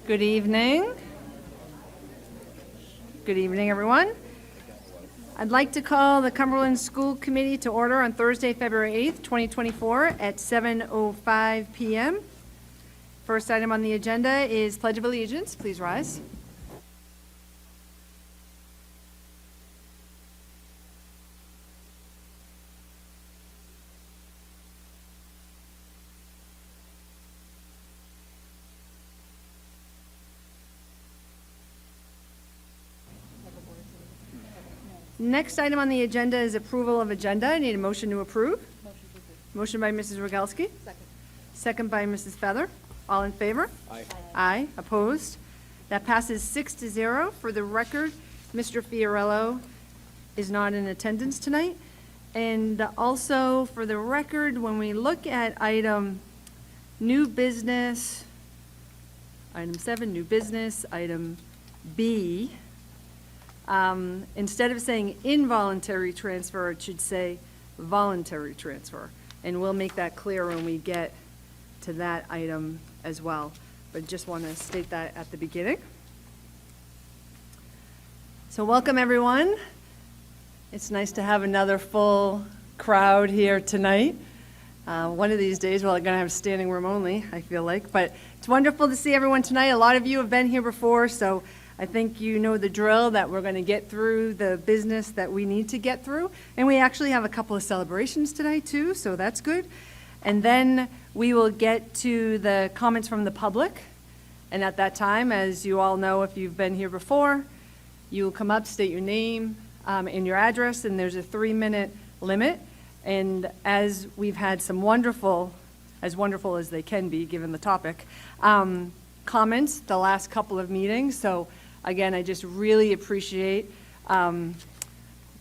Good evening. Good evening, everyone. I'd like to call the Cumberland School Committee to order on Thursday, February 8th, 2024 at 7:05 p.m. First item on the agenda is Pledge of Allegiance. Please rise. Next item on the agenda is approval of agenda. I need a motion to approve. Motion by Mrs. Rogalski. Second by Mrs. Feather. All in favor? Aye. Aye. Opposed? That passes 6-0. For the record, Mr. Fiorello is not in attendance tonight. And also, for the record, when we look at item new business, item 7, new business, item B, instead of saying involuntary transfer, it should say voluntary transfer. And we'll make that clear when we get to that item as well. But just want to state that at the beginning. So welcome, everyone. It's nice to have another full crowd here tonight. One of these days, we're going to have standing room only, I feel like. But it's wonderful to see everyone tonight. A lot of you have been here before, so I think you know the drill that we're going to get through the business that we need to get through. And we actually have a couple of celebrations tonight too, so that's good. And then we will get to the comments from the public. And at that time, as you all know if you've been here before, you will come up, state your name and your address, and there's a 3-minute limit. And as we've had some wonderful as they can be given the topic, comments the last couple of meetings. So again, I just really appreciate the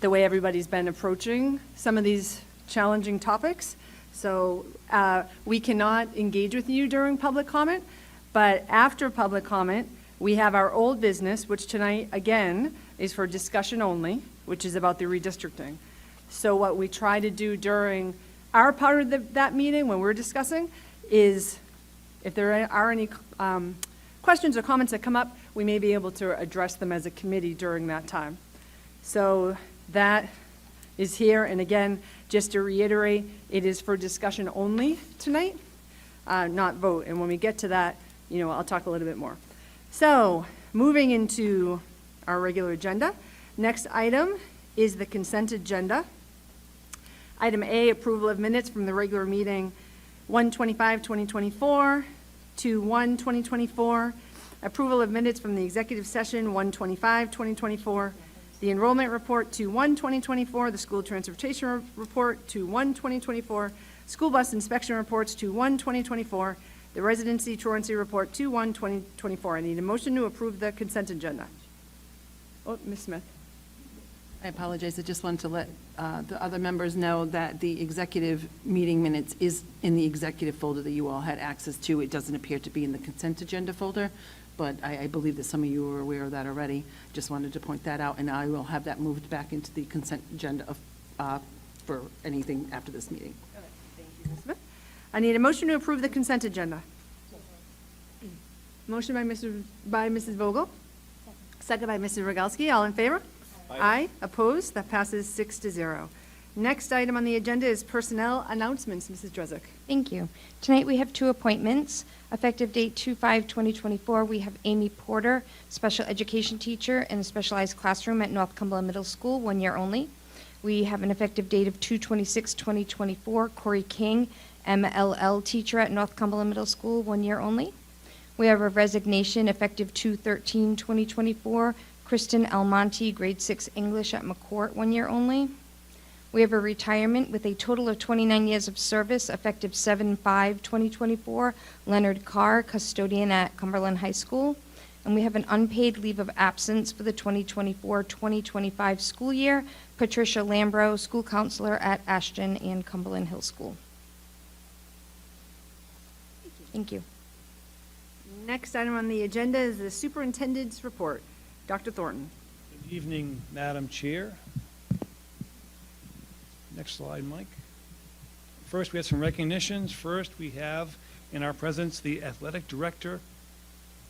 way everybody's been approaching some of these challenging topics. So we cannot engage with you during public comment, but after public comment, we have our old business, which tonight, again, is for discussion only, which is about the redistricting. So what we try to do during our part of that meeting when we're discussing is if there are any questions or comments that come up, we may be able to address them as a committee during that time. So that is here, and again, just to reiterate, it is for discussion only tonight, not vote. And when we get to that, I'll talk a little bit more. So moving into our regular agenda, next item is the consent agenda. Item A, approval of minutes from the regular meeting 1/25/2024 to 1/2024. Approval of minutes from the executive session 1/25/2024. The enrollment report to 1/2024. The school transportation report to 1/2024. School bus inspection reports to 1/2024. The residency truancy report to 1/2024. I need a motion to approve the consent agenda. Oh, Ms. Smith. I apologize. I just wanted to let the other members know that the executive meeting minutes is in the executive folder that you all had access to. It doesn't appear to be in the consent agenda folder, but I believe that some of you are aware of that already. Just wanted to point that out, and I will have that moved back into the consent agenda for anything after this meeting. Thank you, Ms. Smith. I need a motion to approve the consent agenda. Motion by Mrs. Vogel. Second by Mrs. Rogalski. All in favor? Aye. Opposed? That passes 6-0. Next item on the agenda is personnel announcements. Mrs. Drezek. Thank you. Tonight we have 2 appointments. Effective date 2/5/2024, we have Amy Porter, special education teacher in a specialized classroom at North Cumberland Middle School, 1 year only. We have an effective date of 2/26/2024, Corey King, MLL teacher at North Cumberland Middle School, 1 year only. We have a resignation effective 2/13/2024, Kristen Almonte, grade 6 English at McCourt, 1 year only. We have a retirement with a total of 29 years of service effective 7/5/2024, Leonard Carr, custodian at Cumberland High School. And we have an unpaid leave of absence for the 2024-2025 school year, Patricia Lambro, school counselor at Ashton and Cumberland Hill School. Thank you. Next item on the agenda is the superintendent's report. Dr. Thornton. Good evening, Madam Chair. Next slide, Mike. First, we have some recognitions. First, we have in our presence the athletic director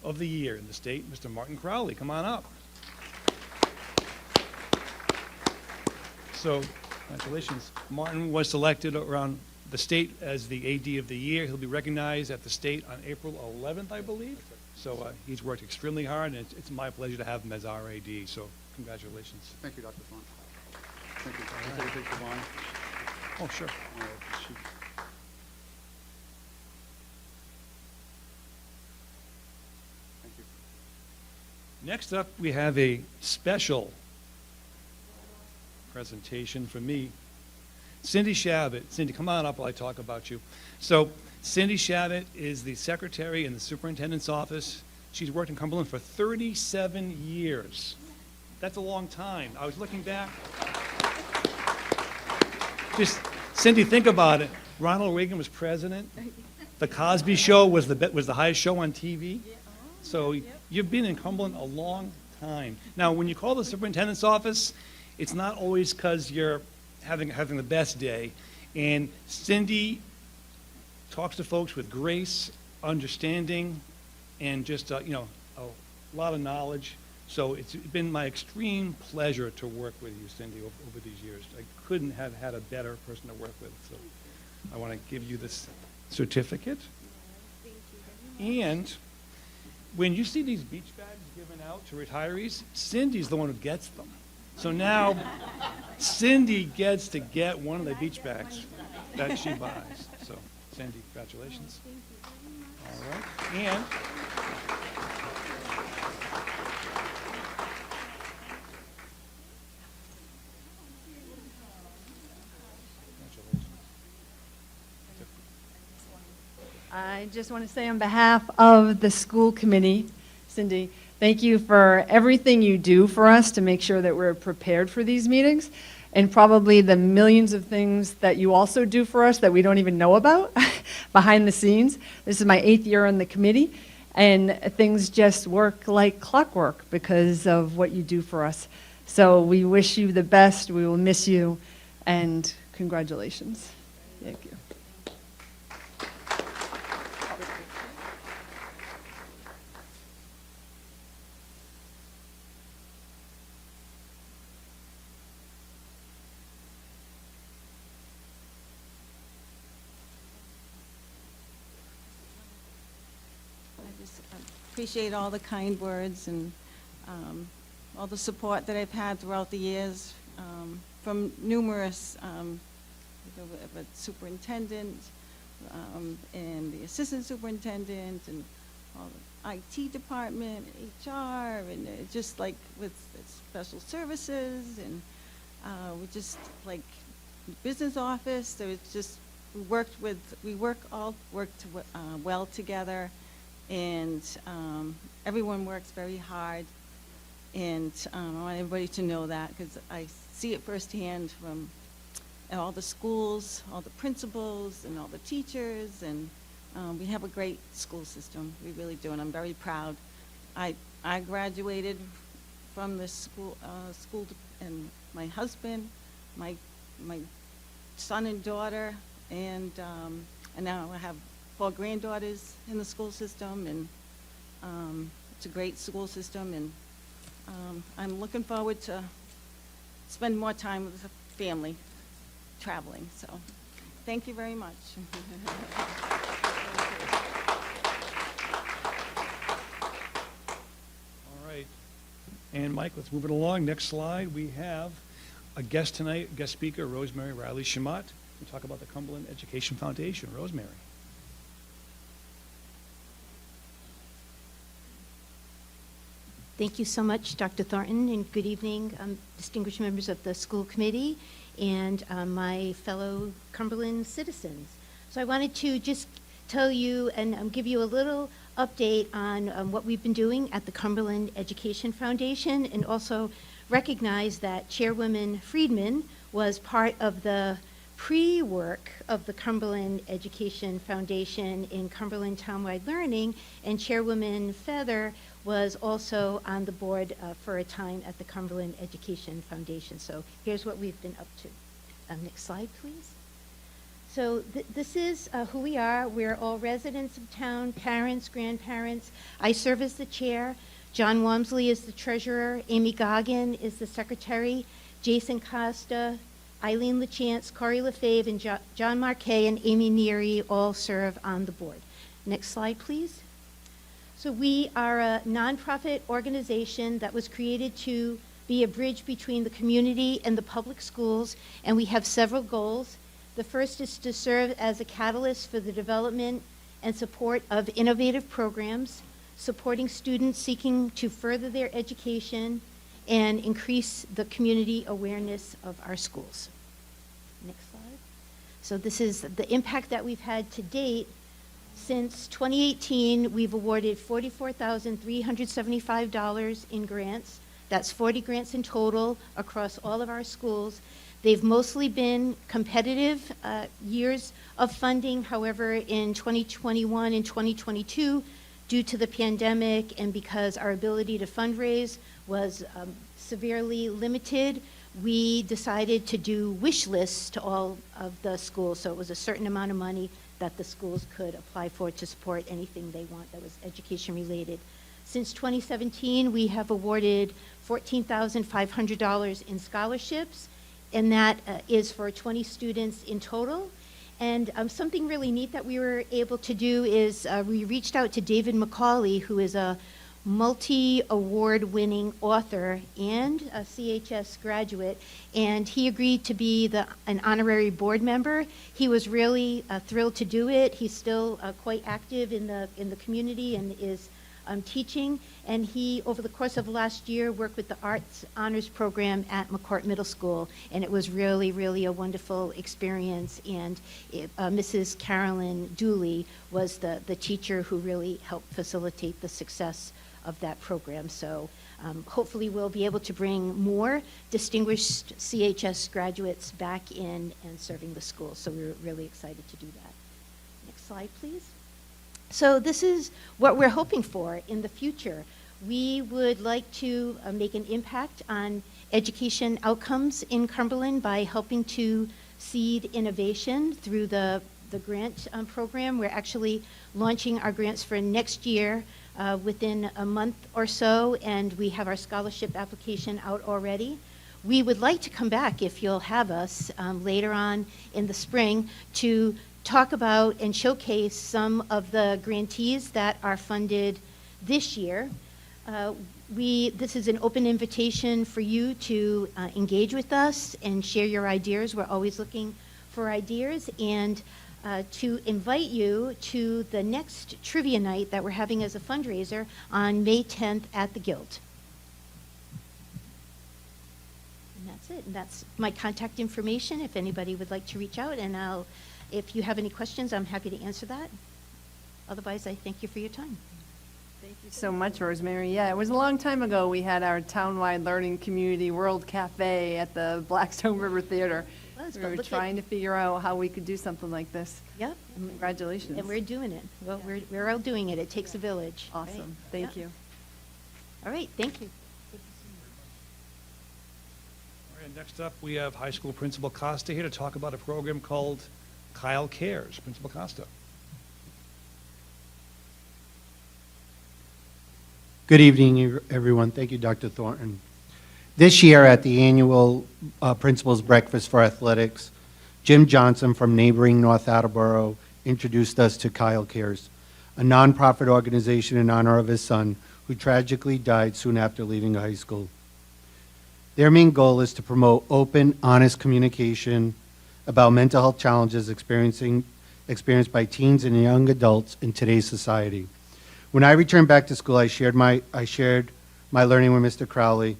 of the Year in the state, Mr. Martin Crowley. Come on up. So, congratulations. Martin was selected around the state as the AD of the Year. He'll be recognized at the state on April 11th, I believe. So he's worked extremely hard, and it's my pleasure to have him as our AD. So congratulations. Thank you, Dr. Thorne. Thank you. Can I take a picture, Bonnie? Oh, sure. Thank you. Next up, we have a special presentation from me. Cindy Shabbat. Cindy, come on up while I talk about you. So Cindy Shabbat is the secretary in the superintendent's office. She's worked in Cumberland for 37 years. That's a long time. I was looking back. Just, Cindy, think about it. Ronald Reagan was president. The Cosby Show was the highest show on TV. So you've been in Cumberland a long time. Now, when you call the superintendent's office, it's not always because you're having the best day. And Cindy talks to folks with grace, understanding, and just a lot of knowledge. So it's been my extreme pleasure to work with you, Cindy, over these years. I couldn't have had a better person to work with. So I want to give you this certificate. And when you see these beach bags given out to retirees, Cindy's the one who gets them. So now Cindy gets to get one of the beach bags that she buys. So Cindy, congratulations. All right. And I just want to say on behalf of the school committee, Cindy, thank you for everything you do for us to make sure that we're prepared for these meetings, and probably the millions of things that you also do for us that we don't even know about behind the scenes. This is my 8th year on the committee, and things just work like clockwork because of what you do for us. So we wish you the best. We will miss you, and congratulations. Thank you. Appreciate all the kind words and all the support that I've had throughout the years from numerous the superintendent and the assistant superintendent and all the IT department, HR, and just like with special services and we just like business office. There was just we all worked well together. And everyone works very hard, and I want everybody to know that because I see it firsthand from all the schools, all the principals, and all the teachers, and we have a great school system. We really do, and I'm very proud. I graduated from the school, and my husband, my son and daughter, and now I have 4 granddaughters in the school system, and it's a great school system, and I'm looking forward to spend more time with the family traveling. So thank you very much. all right. And Mike, let's move it along. Next slide. We have a guest tonight, guest speaker, Rosemary Riley Shamat, to talk about the Cumberland Education Foundation. Rosemary. Thank you so much, Dr. Thornton, and good evening, distinguished members of the school committee and my fellow Cumberland citizens. So I wanted to just tell you and give you a little update on what we've been doing at the Cumberland Education Foundation, and also recognize that Chairwoman Friedman was part of the pre-work of the Cumberland Education Foundation in Cumberland Townwide Learning, and Chairwoman Feather was also on the board for a time at the Cumberland Education Foundation. So here's what we've been up to. Next slide, please. So this is who we are. We're all residents of town, parents, grandparents. I serve as the chair. John Walmsley is the treasurer. Amy Goggin is the secretary. Jason Costa, Eileen LaChance, Corey LaFave, and John Marquet and Amy Neary all serve on the board. Next slide, please. So we are a nonprofit organization that was created to be a bridge between the community and the public schools, and we have several goals. The first is to serve as a catalyst for the development and support of innovative programs, supporting students seeking to further their education and increase the community awareness of our schools. Next slide. So this is the impact that we've had to date. Since 2018, we've awarded $44,375 in grants. That's 40 grants in total across all of our schools. They've mostly been competitive years of funding. However, in 2021 and 2022, due to the pandemic and because our ability to fundraise was severely limited, we decided to do wish lists to all of the schools. So it was a certain amount of money that the schools could apply for to support anything they want that was education related. Since 2017, we have awarded $14,500 in scholarships, and that is for 20 students in total. And something really neat that we were able to do is we reached out to David McCauley, who is a multi-award winning author and a CHS graduate, and he agreed to be an honorary board member. He was really thrilled to do it. He's still quite active in the community and is teaching, and he, over the course of last year, worked with the Arts Honors Program at McCourt Middle School, and it was really, really a wonderful experience, and Mrs. Carolyn Dooley was the teacher who really helped facilitate the success of that program. So hopefully we'll be able to bring more distinguished CHS graduates back in and serving the school, so we're really excited to do that. Next slide, please. So this is what we're hoping for in the future. We would like to make an impact on education outcomes in Cumberland by helping to seed innovation through the grant program. We're actually launching our grants for next year within a month or so, and we have our scholarship application out already. We would like to come back, if you'll have us, later on in the spring to talk about and showcase some of the grantees that are funded this year. This is an open invitation for you to engage with us and share your ideas. We're always looking for ideas, and to invite you to the next trivia night that we're having as a fundraiser on May 10th at the Guild. And that's it. And that's my contact information if anybody would like to reach out, and if you have any questions, I'm happy to answer that. Otherwise, I thank you for your time. Thank you so much, Rosemary. Yeah, it was a long time ago we had our townwide learning community World Cafe at the Blackstone River Theater. We were trying to figure out how we could do something like this. Yep. Congratulations. And we're doing it. Well, we're all doing it. It takes a village. Awesome. Right? Thank Yeah. you. All right, thank you. All right, next up, we have high school principal Costa here to talk about a program called Kyle Cares. Principal Costa. Good evening, everyone. Thank you, Dr. Thornton. This year at the annual Principals Breakfast for Athletics, Jim Johnson from neighboring North Attleboro introduced us to Kyle Cares, a nonprofit organization in honor of his son, who tragically died soon after leaving high school. Their main goal is to promote open, honest communication about mental health challenges experienced by teens and young adults in today's society. When I returned back to school, I shared my learning with Mr. Crowley,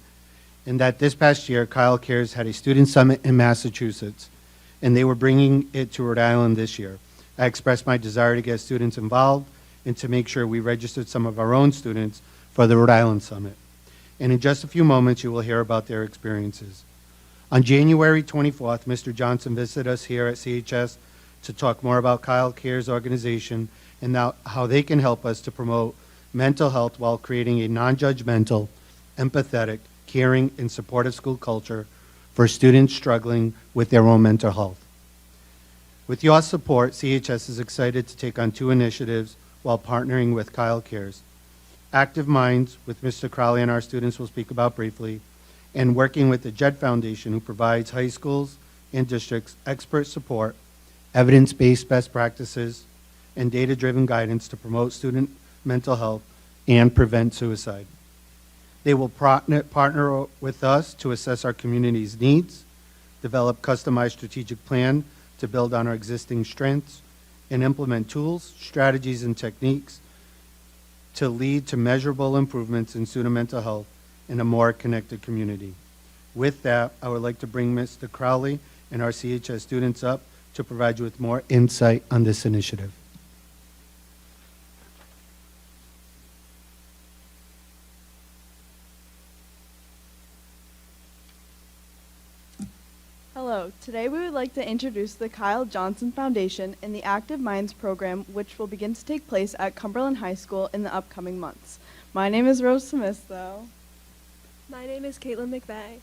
and that this past year, Kyle Cares had a student summit in Massachusetts, and they were bringing it to Rhode Island this year. I expressed my desire to get students involved and to make sure we registered some of our own students for the Rhode Island Summit. And in just a few moments, you will hear about their experiences. On January 24th, Mr. Johnson visited us here at CHS to talk more about Kyle Cares organization and how they can help us to promote mental health while creating a non-judgmental, empathetic, caring, and supportive school culture for students struggling with their own mental health. With your support, CHS is excited to take on 2 initiatives while partnering with Kyle Cares. Active Minds, with Mr. Crowley and our students will speak about briefly, and working with the JED Foundation, who provides high schools and districts expert support, evidence-based best practices, and data-driven guidance to promote student mental health and prevent suicide. They will partner with us to assess our community's needs, develop customized strategic plan to build on our existing strengths, and implement tools, strategies, and techniques to lead to measurable improvements in student mental health in a more connected community. With that, I would like to bring Mr. Crowley and our CHS students up to provide you with more insight on this initiative. Hello, today we would like to introduce the Kyle Johnson Foundation and the Active Minds program, which will begin to take place at Cumberland High School in the upcoming months. My name is Rose Samisto. My name is Caitlin McVeigh.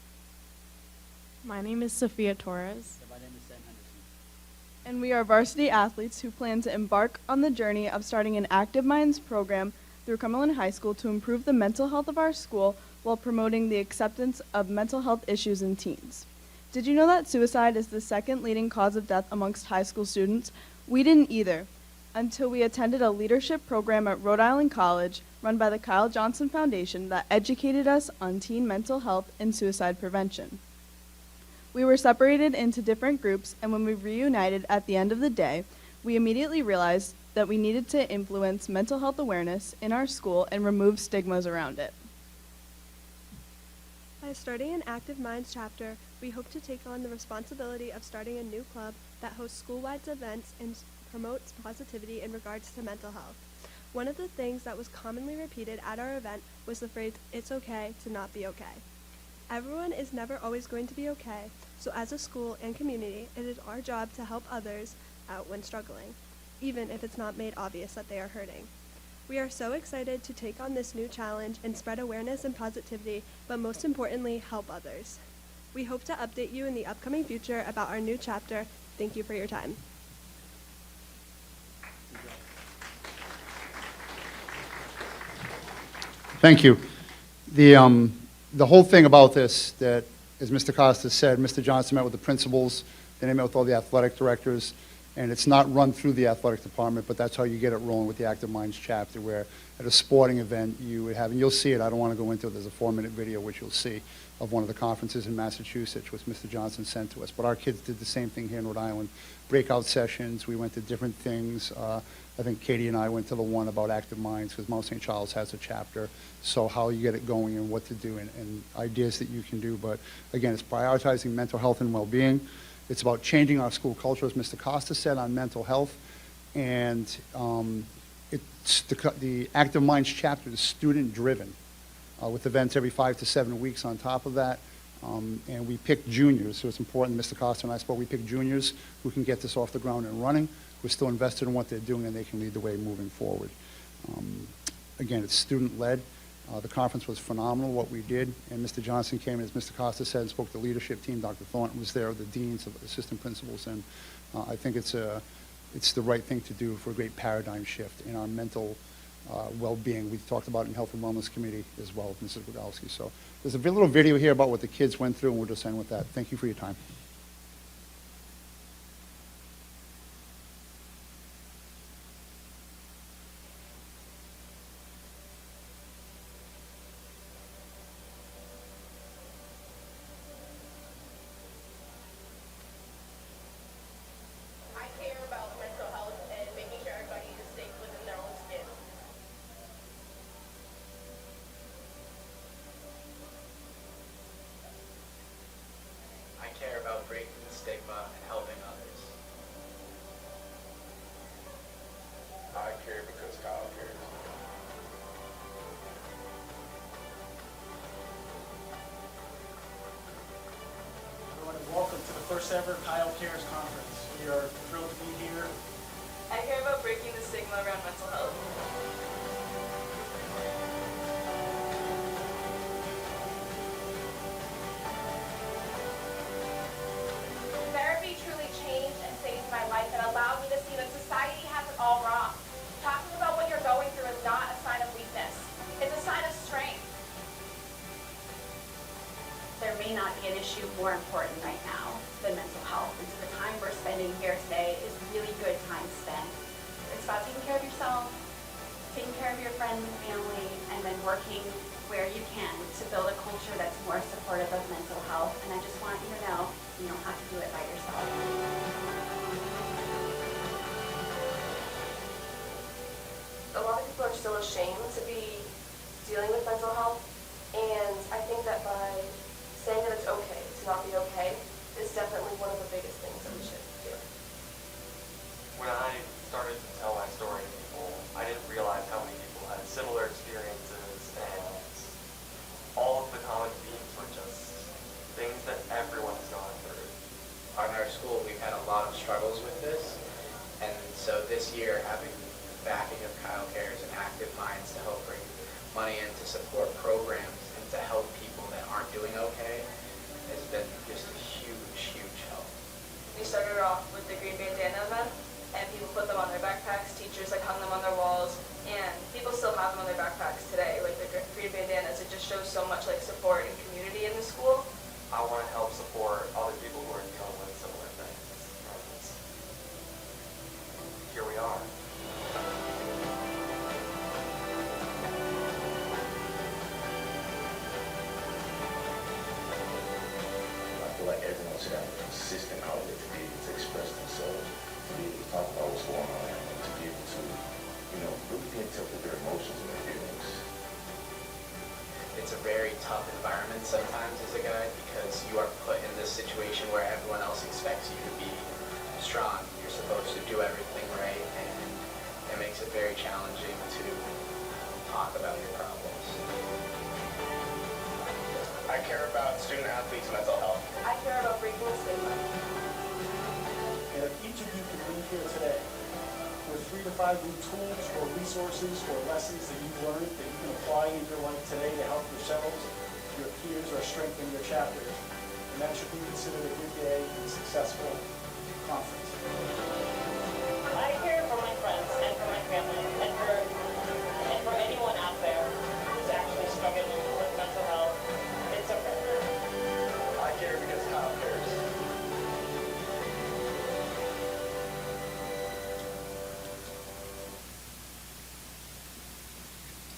My name is Sophia Torres. My name is Sam Henderson. And we are varsity athletes who plan to embark on the journey of starting an Active Minds program through Cumberland High School to improve the mental health of our school while promoting the acceptance of mental health issues in teens. Did you know that suicide is the second leading cause of death amongst high school students? We didn't either, until we attended a leadership program at Rhode Island College run by the Kyle Johnson Foundation that educated us on teen mental health and suicide prevention. We were separated into different groups, and when we reunited at the end of the day, we immediately realized that we needed to influence mental health awareness in our school and remove stigmas around it. By starting an Active Minds chapter, we hope to take on the responsibility of starting a new club that hosts school-wide events and promotes positivity in regards to mental health. One of the things that was commonly repeated at our event was the phrase, "It's okay to not be okay." Everyone is never always going to be okay, so as a school and community, it is our job to help others out when struggling, even if it's not made obvious that they are hurting. We are so excited to take on this new challenge and spread awareness and positivity, but most importantly, help others. We hope to update you in the upcoming future about our new chapter. Thank you for your time. Thank you. The whole thing about this, that, as Mr. Costa said, Mr. Johnson met with the principals, then he met with all the athletic directors, and it's not run through the athletic department, but that's how you get it rolling with the Active Minds chapter, where at a sporting event you would have, and you'll see it, I don't want to go into it, there's a 4-minute video which you'll see of one of the conferences in Massachusetts, which Mr. Johnson sent to us. But our kids did the same thing here in Rhode Island. Breakout sessions, we went to different things. I think Katie and I went to the one about Active Minds, because Mount St. Charles has a chapter, so how you get it going and what to do and ideas that you can do. But again, it's prioritizing mental health and well-being. It's about changing our school culture, as Mr. Costa said, on mental health. And it's the Active Minds chapter is student-driven, with events every 5 to 7 weeks on top of that. And we picked juniors, so it's important, Mr. Costa and I spoke, we picked juniors who can get this off the ground and running, who are still invested in what they're doing, and they can lead the way moving forward. Again, it's student-led. The conference was phenomenal, what we did, and Mr. Johnson came, as Mr. Costa said, and spoke to the leadership team. Dr. Thornton was there, the deans, assistant principals, and I think it's the right thing to do for a great paradigm shift in our mental well-being. We talked about it in Health and Wellness Committee as well with Mrs. Bogowski. So there's a little video here about what the kids went through, and we'll just end with that. Thank you for your time. I care about mental health and making sure everybody is safe within their own skin. I care about breaking the stigma and helping others. I care because Kyle cares. Everyone, welcome to the first ever Kyle Cares Conference. We are thrilled to be here. I care about breaking the stigma around mental health. Therapy truly changed and saved my life, and more important right now than mental health. And so the time we're spending here today is really good time spent. It's about taking care of yourself, taking care of your friends and family, and then working where you can to build a culture that's more supportive of mental health. And I just want you to know you don't have to do it by yourself. A lot of people are still ashamed to be dealing with mental health, and I think that by saying that it's okay to not be okay is definitely one of the biggest things that we should do. When I started to tell my story to people, I didn't realize how many people had similar experiences, and all of the common themes were just things that everyone has gone through. On our school, we've had a lot of struggles with this, and so this year, having the backing of Kyle Cares and Active Minds to help bring money in to support programs and to help people that aren't doing okay has been just a huge, huge help. We started off with the green bandana event, and people put them on their backpacks. Teachers hung them on their walls, and people still have them on their backpacks today, like the green bandanas. It just shows so much support and community in the school. I want to help support other people who are dealing with similar things. And here we are. I feel like everyone should have a consistent outlet to be able to express themselves, to be able to talk about what's going on, and to be able to, really be in touch with their emotions and their feelings. It's a very tough environment sometimes as a guy because you are put in this situation where everyone else expects you to be strong. You're supposed to do everything right, and it makes it very challenging to talk about your problems. I care about student athletes' mental health. I care about breaking the stigma. And if each of you could leave here today with 3 to 5 new tools or resources or lessons that you've learned that you can apply in your life today to help yourselves, your peers, or strengthen your chapters, and that should be considered a good day and successful conference. I care for my friends and for my family and for anyone out there who's actually struggling with mental health. It's okay. I care because Kyle cares.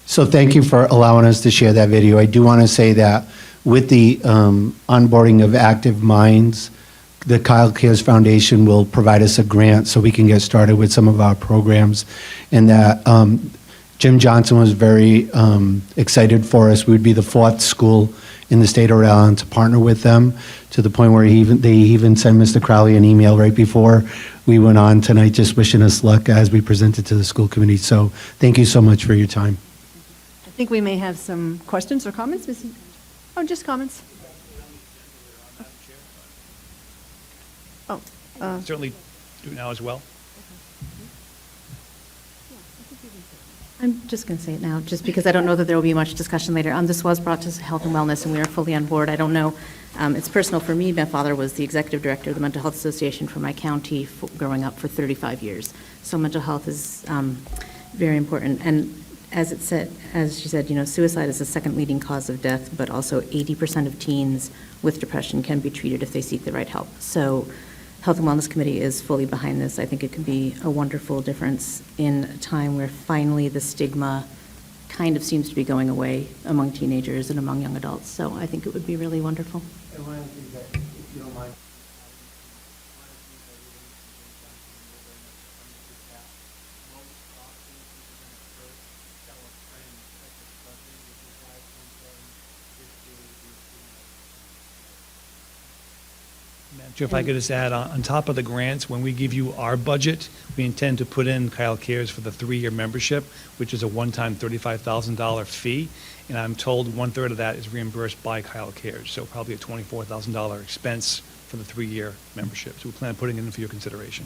So thank you for allowing us to share that video. I do want to say that with the onboarding of Active Minds, the Kyle Cares Foundation will provide us a grant so we can get started with some of our programs. And that Jim Johnson was very excited for us. We would be the 4th school in the state of Rhode Island to partner with them, to the point where they even sent Mr. Crowley an email right before we went on tonight, just wishing us luck as we presented to the school committee. So thank you so much for your time. I think we may have some questions or comments. Oh, just comments. Oh, Certainly do now as well. I'm just going to say it now, just because I don't know that there will be much discussion later. This was brought to Health and Wellness, and we are fully on board. I don't know, it's personal for me. My father was the executive director of the Mental Health Association for my county growing up for 35 years. So mental health is very important. And as she said, suicide is the second leading cause of death, but also 80% of teens with depression can be treated if they seek the right help. So Health and Wellness Committee is fully behind this. I think it could be a wonderful difference in a time where finally the stigma kind of seems to be going away among teenagers and among young adults. So I think it would be really wonderful. And one of the things that, if you don't mind, If I could just add, on top of the grants, when we give you our budget, we intend to put in Kyle Cares for the 3-year membership, which is a one-time $35,000 fee, and I'm told 1/3 of that is reimbursed by Kyle Cares, so probably a $24,000 expense for the 3-year membership. So we plan on putting it in for your consideration.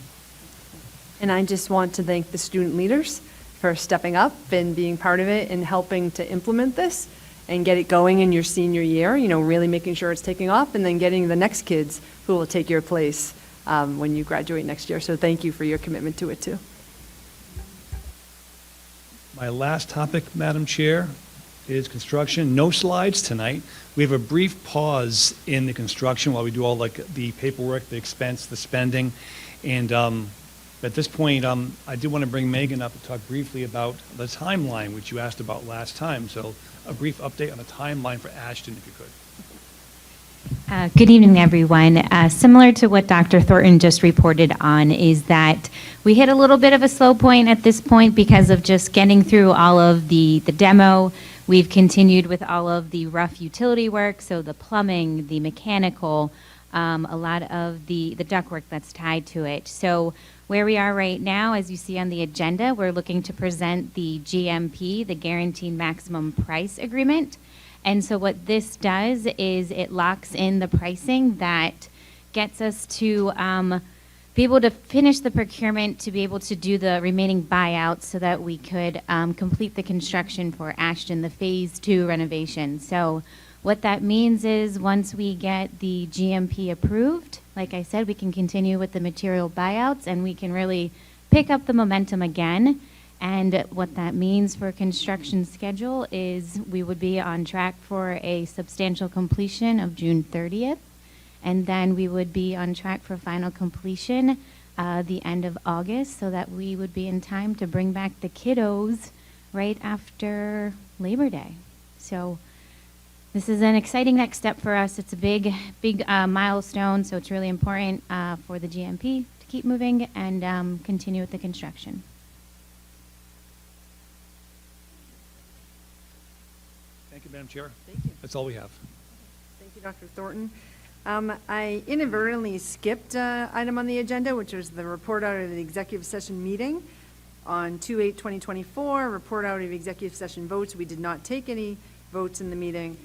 and I just want to thank the student leaders for stepping up and being part of it and helping to implement this and get it going in your senior year, really making sure it's taking off, and then getting the next kids who will take your place when you graduate next year. So thank you for your commitment to it, too. My last topic, Madam Chair, is construction. No slides tonight. We have a brief pause in the construction while we do all like the paperwork, the expense, the spending. And at this point, I do want to bring Megan up to talk briefly about the timeline, which you asked about last time. So a brief update on the timeline for Ashton, if you could. Good evening, everyone. Similar to what Dr. Thornton just reported on, is that we hit a little bit of a slow point at this point because of just getting through all of the demo. We've continued with all of the rough utility work, so the plumbing, the mechanical, a lot of the ductwork that's tied to it. So where we are right now, as you see on the agenda, we're looking to present the GMP, the Guaranteed Maximum Price Agreement. And so what this does is it locks in the pricing that gets us to be able to finish the procurement, to be able to do the remaining buyouts so that we could complete the construction for Ashton, the Phase 2 renovation. So what that means is once we get the GMP approved, like I said, we can continue with the material buyouts and we can really pick up the momentum again. And what that means for construction schedule is we would be on track for a substantial completion of June 30th. And then we would be on track for final completion the end of August so that we would be in time to bring back the kiddos right after Labor Day. So this is an exciting next step for us. It's a big milestone, so it's really important for the GMP to keep moving and continue with the construction. Thank you, Madam Chair. Thank you. That's all we have. Thank you, Dr. Thornton. I inadvertently skipped an item on the agenda, which was the report out of the executive session meeting on 2/8/2024, report out of executive session votes. We did not take any votes in the meeting.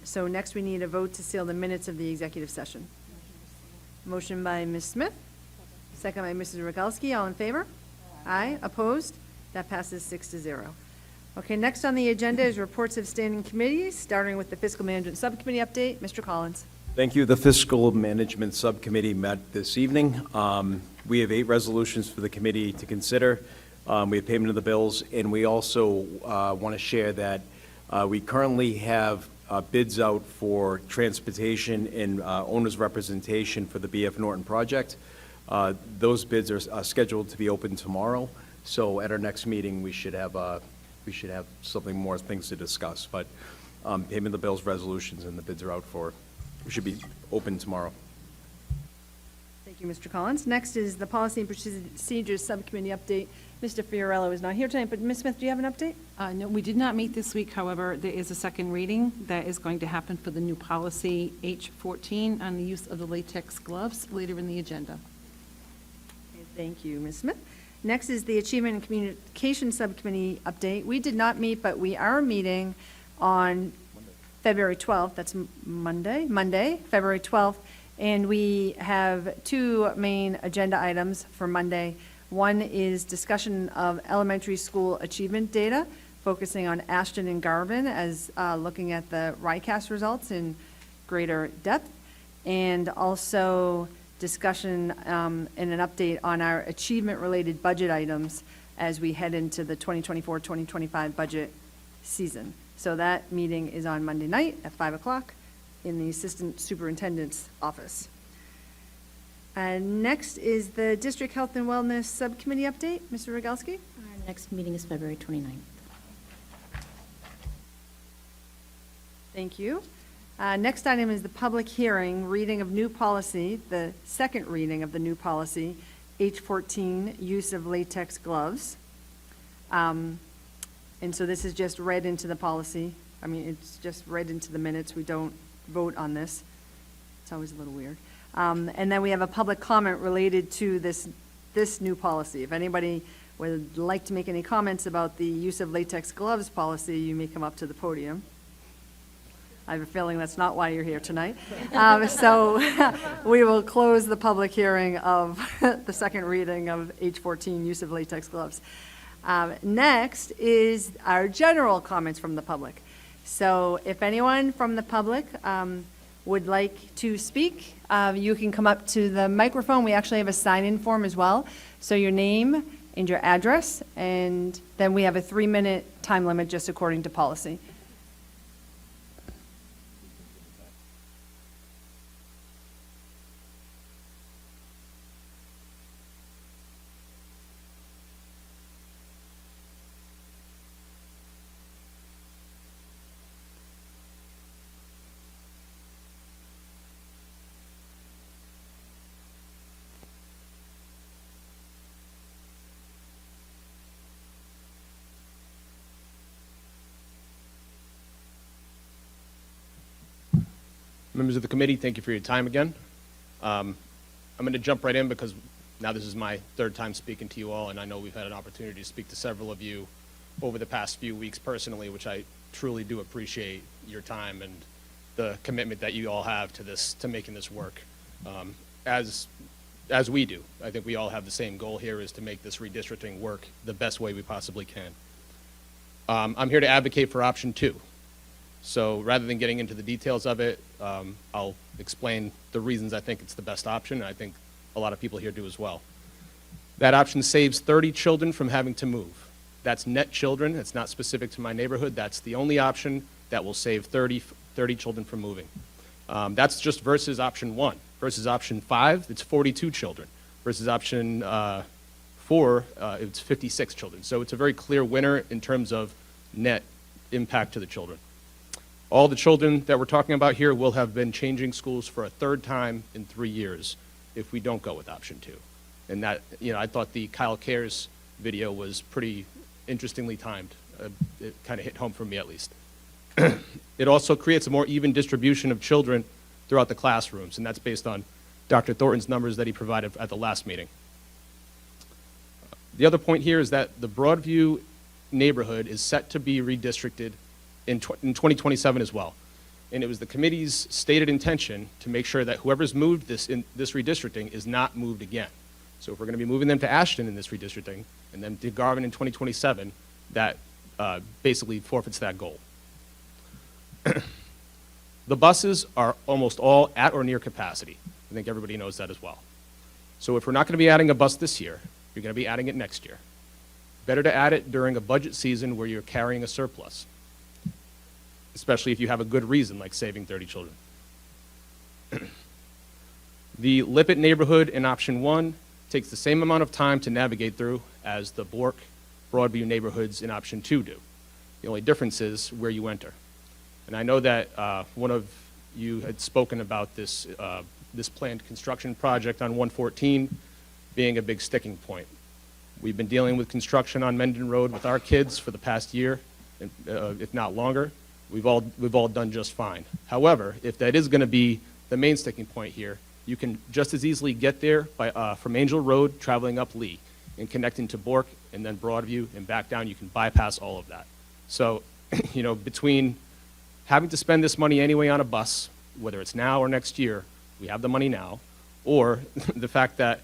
So next we need a vote to seal the minutes of the executive session. Motion by Ms. Smith, second by Mrs. Rogalski. All in favor? Aye. Opposed? That passes 6-0. Okay, next on the agenda is reports of standing committees, starting with the Fiscal Management Subcommittee update. Mr. Collins. Thank you. The Fiscal Management Subcommittee met this evening. We have 8 resolutions for the committee to consider. We have payment of the bills, and we also want to share that we currently have bids out for transportation and owner's representation for the BF Norton project. Those bids are scheduled to be open tomorrow, so at our next meeting, we should have something more things to discuss. But payment of the bills, resolutions, and the bids are out for, we should be open tomorrow. Thank you, Mr. Collins. Next is the Policy and Procedures Subcommittee update. Mr. Fiorello is not here tonight, but Ms. Smith, do you have an update? No, we did not meet this week. However, there is a second reading that is going to happen for the new policy H14 on the use of the latex gloves later in the agenda. Okay, thank you, Ms. Smith. Next is the Achievement and Communication Subcommittee update. We did not meet, but we are meeting on February 12th. That's Monday, February 12th. And we have 2 main agenda items for Monday. One is discussion of elementary school achievement data, focusing on Ashton and Garvin as looking at the RICAS results in greater depth. And also discussion and an update on our achievement-related budget items as we head into the 2024-2025 budget season. So that meeting is on Monday night at 5 o'clock in the Assistant Superintendent's office. Next is the District Health and Wellness Subcommittee update. Mr. Rogalski? Our next meeting is February 29th. Thank you. Next item is the public hearing, reading of new policy, the second reading of the new policy, H14, use of latex gloves. And so this is just read into the policy. I mean, it's just read into the minutes. We don't vote on this. It's always a little weird. And then we have a public comment related to this new policy. If anybody would like to make any comments about the use of latex gloves policy, you may come up to the podium. I have a feeling that's not why you're here tonight. So we will close the public hearing of the second reading of H14, use of latex gloves. Next is our general comments from the public. So if anyone from the public would like to speak, you can come up to the microphone. We actually have a sign-in form as well. So your name, and your address, and then we have a 3-minute time limit just according to policy. Members of the committee, thank you for your time again. I'm going to jump right in because now this is my third time speaking to you all, and I know we've had an opportunity to speak to several of you over the past few weeks personally, which I truly do appreciate your time and the commitment that you all have to this, to making this work. As we do, I think we all have the same goal here, is to make this redistricting work the best way we possibly can. I'm here to advocate for option 2. So rather than getting into the details of it, I'll explain the reasons I think it's the best option, and I think a lot of people here do as well. That option saves 30 children from having to move. That's net children. It's not specific to my neighborhood. That's the only option that will save 30 children from moving. That's just versus option 1. Versus option 5, it's 42 children. Versus option 4, it's 56 children. So it's a very clear winner in terms of net impact to the children. All the children that we're talking about here will have been changing schools for a 3rd time in 3 years if we don't go with option 2. And that, I thought the Kyle Cares video was pretty interestingly timed. It kind of hit home for me at least. It also creates a more even distribution of children throughout the classrooms, and that's based on Dr. Thornton's numbers that he provided at the last meeting. The other point here is that the Broadview neighborhood is set to be redistricted in 2027 as well. And it was the committee's stated intention to make sure that whoever's moved this redistricting is not moved again. So if we're going to be moving them to Ashton in this redistricting and then to Garvin in 2027, that basically forfeits that goal. The buses are almost all at or near capacity. I think everybody knows that as well. So if we're not going to be adding a bus this year, you're going to be adding it next year. Better to add it during a budget season where you're carrying a surplus, especially if you have a good reason, like saving 30 children. The Lippett neighborhood in option 1 takes the same amount of time to navigate through as the Bork, Broadview neighborhoods in option 2 do. The only difference is where you enter. And I know that one of you had spoken about this, this planned construction project on 114 being a big sticking point. We've been dealing with construction on Mendon Road with our kids for the past year, if not longer. We've all done just fine. However, if that is going to be the main sticking point here, you can just as easily get there by, from Angel Road, traveling up Lee, and connecting to Bork, and then Broadview, and back down. You can bypass all of that. So, between having to spend this money anyway on a bus, whether it's now or next year, we have the money now, or the fact that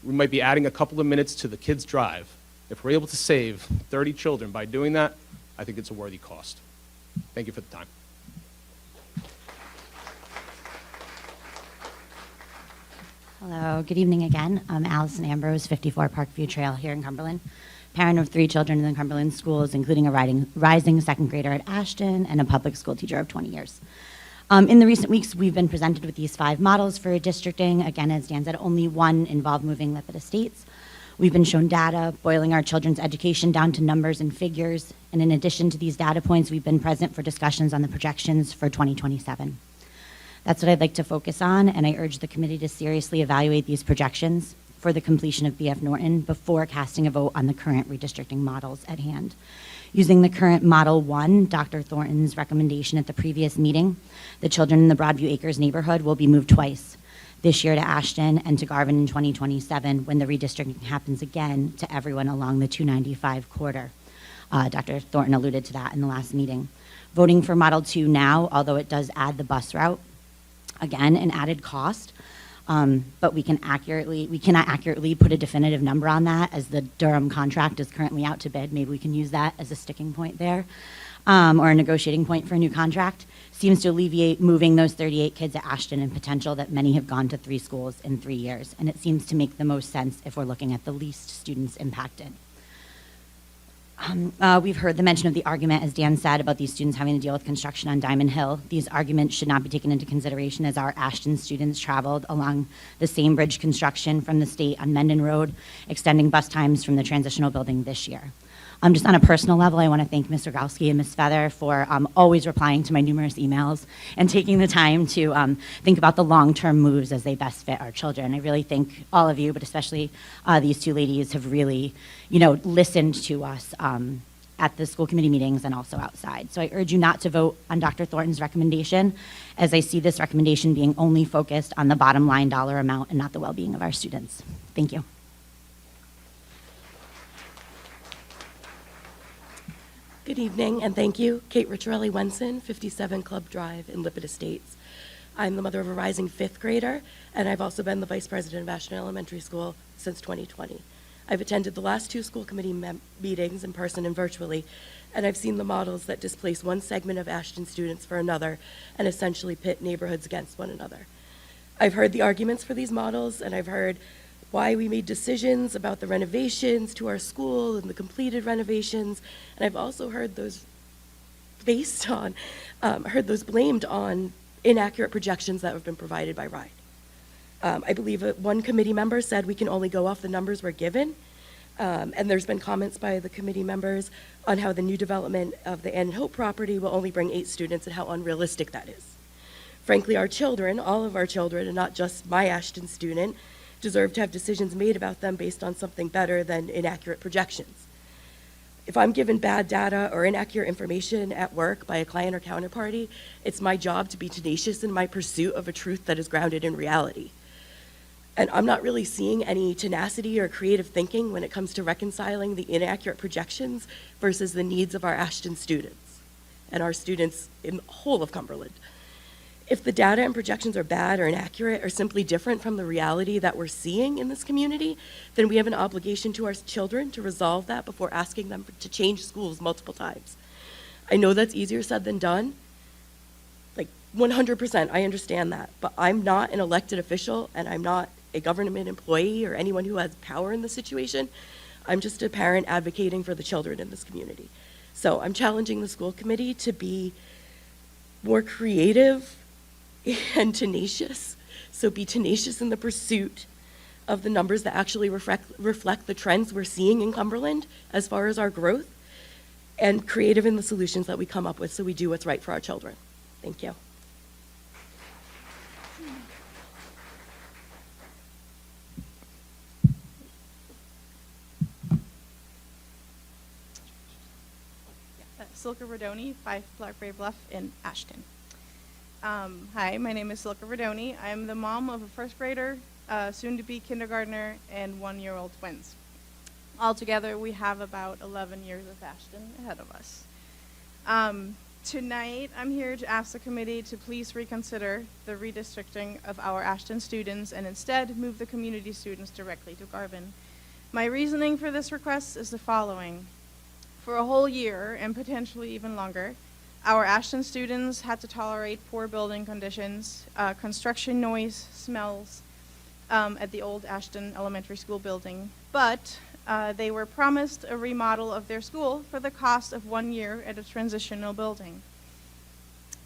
we might be adding a couple of minutes to the kids' drive. If we're able to save 30 children by doing that, I think it's a worthy cost. Thank you for the time. Hello, good evening again. I'm Allison Ambrose, 54 Parkview Trail here in Cumberland. Parent of 3 children in the Cumberland schools, including a rising 2nd grader at Ashton and a public school teacher of 20 years. In the recent weeks, we've been presented with these 5 models for redistricting. Again, as Dan said, only one involved moving Lippett Estates. We've been shown data, boiling our children's education down to numbers and figures. And in addition to these data points, we've been present for discussions on the projections for 2027. That's what I'd like to focus on, and I urge the committee to seriously evaluate these projections for the completion of BF Norton before casting a vote on the current redistricting models at hand. Using the current Model 1, Dr. Thornton's recommendation at the previous meeting, the children in the Broadview Acres neighborhood will be moved twice, this year to Ashton and to Garvin in 2027 when the redistricting happens again to everyone along the 295 corridor. Dr. Thornton alluded to that in the last meeting. Voting for Model 2 now, although it does add the bus route, again, an added cost, but we cannot accurately put a definitive number on that as the Durham contract is currently out to bid. Maybe we can use that as a sticking point there. or a negotiating point for a new contract, seems to alleviate moving those 38 kids at Ashton and potential that many have gone to 3 schools in 3 years. And it seems to make the most sense if we're looking at the least students impacted. We've heard the mention of the argument, as Dan said, about these students having to deal with construction on Diamond Hill. These arguments should not be taken into consideration as our Ashton students traveled along the same bridge construction from the state on Mendon Road, extending bus times from the transitional building this year. Just on a personal level, I want to thank Mr. Galski and Ms. Feather for always replying to my numerous emails and taking the time to think about the long-term moves as they best fit our children. I really think all of you, but especially these 2 ladies, have really, listened to us at the school committee meetings and also outside. So I urge you not to vote on Dr. Thornton's recommendation, as I see this recommendation being only focused on the bottom line dollar amount and not the well-being of our students. Thank you. Good evening, and thank you. Kate Ricciarelli-Wenson, 57 Club Drive in Lippert Estates. I'm the mother of a rising 5th grader, and I've also been the vice president of Ashton Elementary School since 2020. I've attended the last 2 school committee meetings in person and virtually, and I've seen the models that displace one segment of Ashton students for another and essentially pit neighborhoods against one another. I've heard the arguments for these models, and I've heard why we made decisions about the renovations to our school and the completed renovations. And I've also heard those blamed on inaccurate projections that have been provided by RIDE. I believe one committee member said we can only go off the numbers we're given. And there's been comments by the committee members on how the new development of the Ann and Hope property will only bring 8 students and how unrealistic that is. Frankly, our children, all of our children, and not just my Ashton student, deserve to have decisions made about them based on something better than inaccurate projections. If I'm given bad data or inaccurate information at work by a client or counterparty, it's my job to be tenacious in my pursuit of a truth that is grounded in reality. And I'm not really seeing any tenacity or creative thinking when it comes to reconciling the inaccurate projections versus the needs of our Ashton students and our students in the whole of Cumberland. If the data and projections are bad or inaccurate or simply different from the reality that we're seeing in this community, then we have an obligation to our children to resolve that before asking them to change schools multiple times. I know that's easier said than done. Like 100%, I understand that. But I'm not an elected official and I'm not a government employee or anyone who has power in this situation. I'm just a parent advocating for the children in this community. So I'm challenging the school committee to be more creative and tenacious. So be tenacious in the pursuit of the numbers that actually reflect the trends we're seeing in Cumberland as far as our growth, and creative in the solutions that we come up with so we do what's right for our children. Thank you. Silka Rodoni, 5 Blackberry Bluff in Ashton. Hi, my name is Silka Rodoni. I'm the mom of a 1st grader, soon-to-be kindergartner, and 1-year-old twins. Altogether, we have about 11 years of Ashton ahead of us. Tonight, I'm here to ask the committee to please reconsider the redistricting of our Ashton students and instead move the community students directly to Garvin. My reasoning for this request is the following. For a whole year, and potentially even longer, our Ashton students had to tolerate poor building conditions, construction noise, smells at the old Ashton Elementary School building. But they were promised a remodel of their school for the cost of 1 year at a transitional building.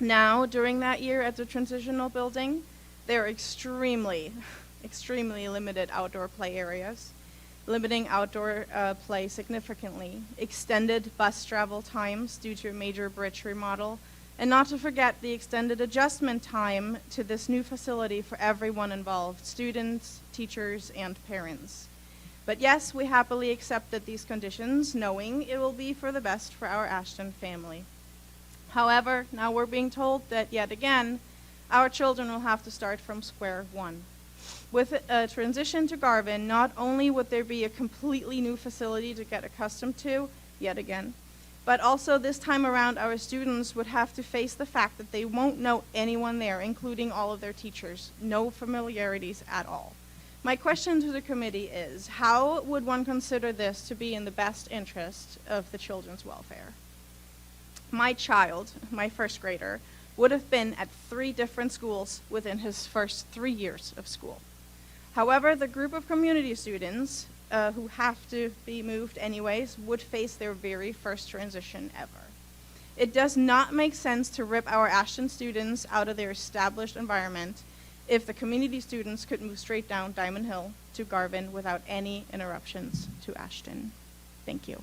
Now, during that year at the transitional building, there are extremely limited outdoor play areas, limiting outdoor play significantly, extended bus travel times due to a major bridge remodel, and not to forget the extended adjustment time to this new facility for everyone involved, students, teachers, and parents. But yes, we happily accepted these conditions, knowing it will be for the best for our Ashton family. However, now we're being told that yet again, our children will have to start from square one. With a transition to Garvin, not only would there be a completely new facility to get accustomed to, yet again, but also this time around our students would have to face the fact that they won't know anyone there, including all of their teachers, no familiarities at all. My question to the committee is, how would one consider this to be in the best interest of the children's welfare? my child, my first grader, would have been at 3 different schools within his first 3 years of school. However, the group of community students who have to be moved anyways would face their very first transition ever. It does not make sense to rip our Ashton students out of their established environment if the community students could move straight down Diamond Hill to Garvin without any interruptions to Ashton. Thank you.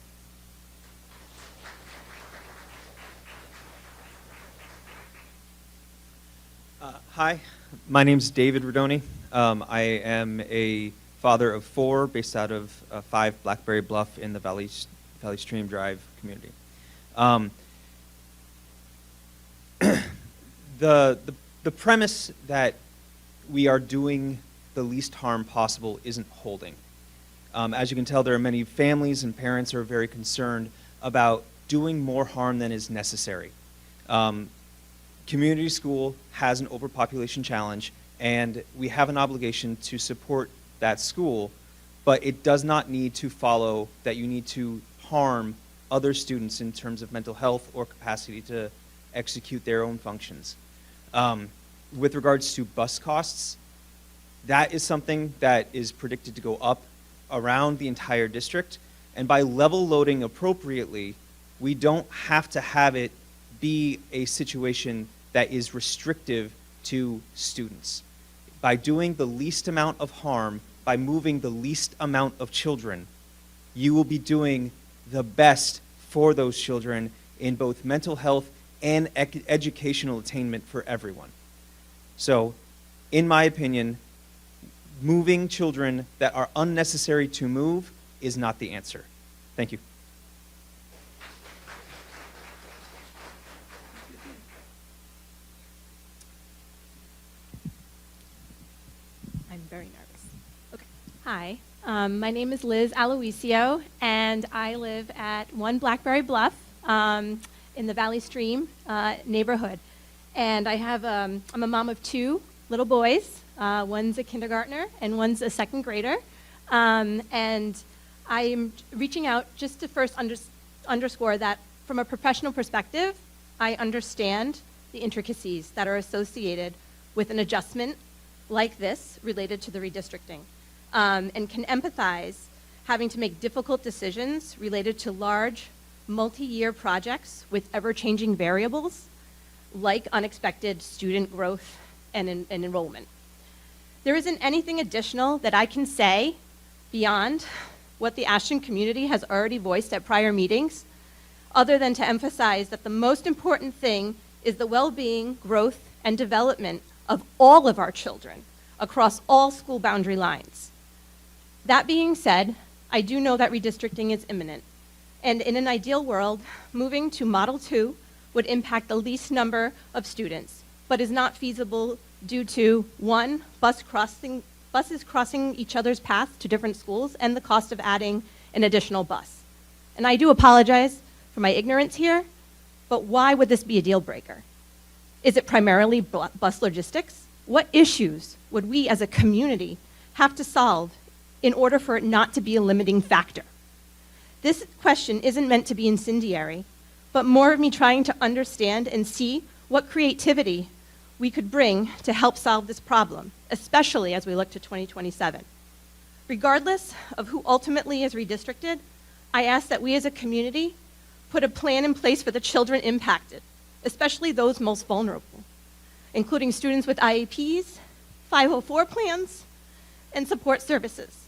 Hi, my name's David Rodoni. I am a father of 4 based out of 5 Blackberry Bluff in the Valley Stream Drive community. The premise that we are doing the least harm possible isn't holding. As you can tell, there are many families and parents who are very concerned about doing more harm than is necessary. Community school has an overpopulation challenge, and we have an obligation to support that school, but it does not need to follow that you need to harm other students in terms of mental health or capacity to execute their own functions. With regards to bus costs, that is something that is predicted to go up around the entire district, and by level loading appropriately, we don't have to have it be a situation that is restrictive to students. By doing the least amount of harm, by moving the least amount of children, you will be doing the best for those children in both mental health and educational attainment for everyone. So, in my opinion, moving children that are unnecessary to move is not the answer. Thank you. I'm very nervous. Okay. Hi, my name is Liz Aloisio, and I live at 1 Blackberry Bluff in the Valley Stream neighborhood. And I have, I'm a mom of 2 little boys. One's a kindergartner and one's a 2nd grader. And I'm reaching out just to first underscore that from a professional perspective, I understand the intricacies that are associated with an adjustment like this related to the redistricting, and can empathize having to make difficult decisions related to large, multi-year projects with ever-changing variables like unexpected student growth and enrollment. There isn't anything additional that I can say beyond what the Ashton community has already voiced at prior meetings, other than to emphasize that the most important thing is the well-being, growth, and development of all of our children across all school boundary lines. That being said, I do know that redistricting is imminent, and in an ideal world, moving to Model 2 would impact the least number of students, but is not feasible due to, 1, buses crossing each other's path to different schools and the cost of adding an additional bus. And I do apologize for my ignorance here, but why would this be a deal breaker? Is it primarily bus logistics? What issues would we as a community have to solve in order for it not to be a limiting factor? This question isn't meant to be incendiary, but more of me trying to understand and see what creativity we could bring to help solve this problem, especially as we look to 2027. Regardless of who ultimately is redistricted, I ask that we as a community put a plan in place for the children impacted, especially those most vulnerable, including students with IEPs, 504 plans, and support services,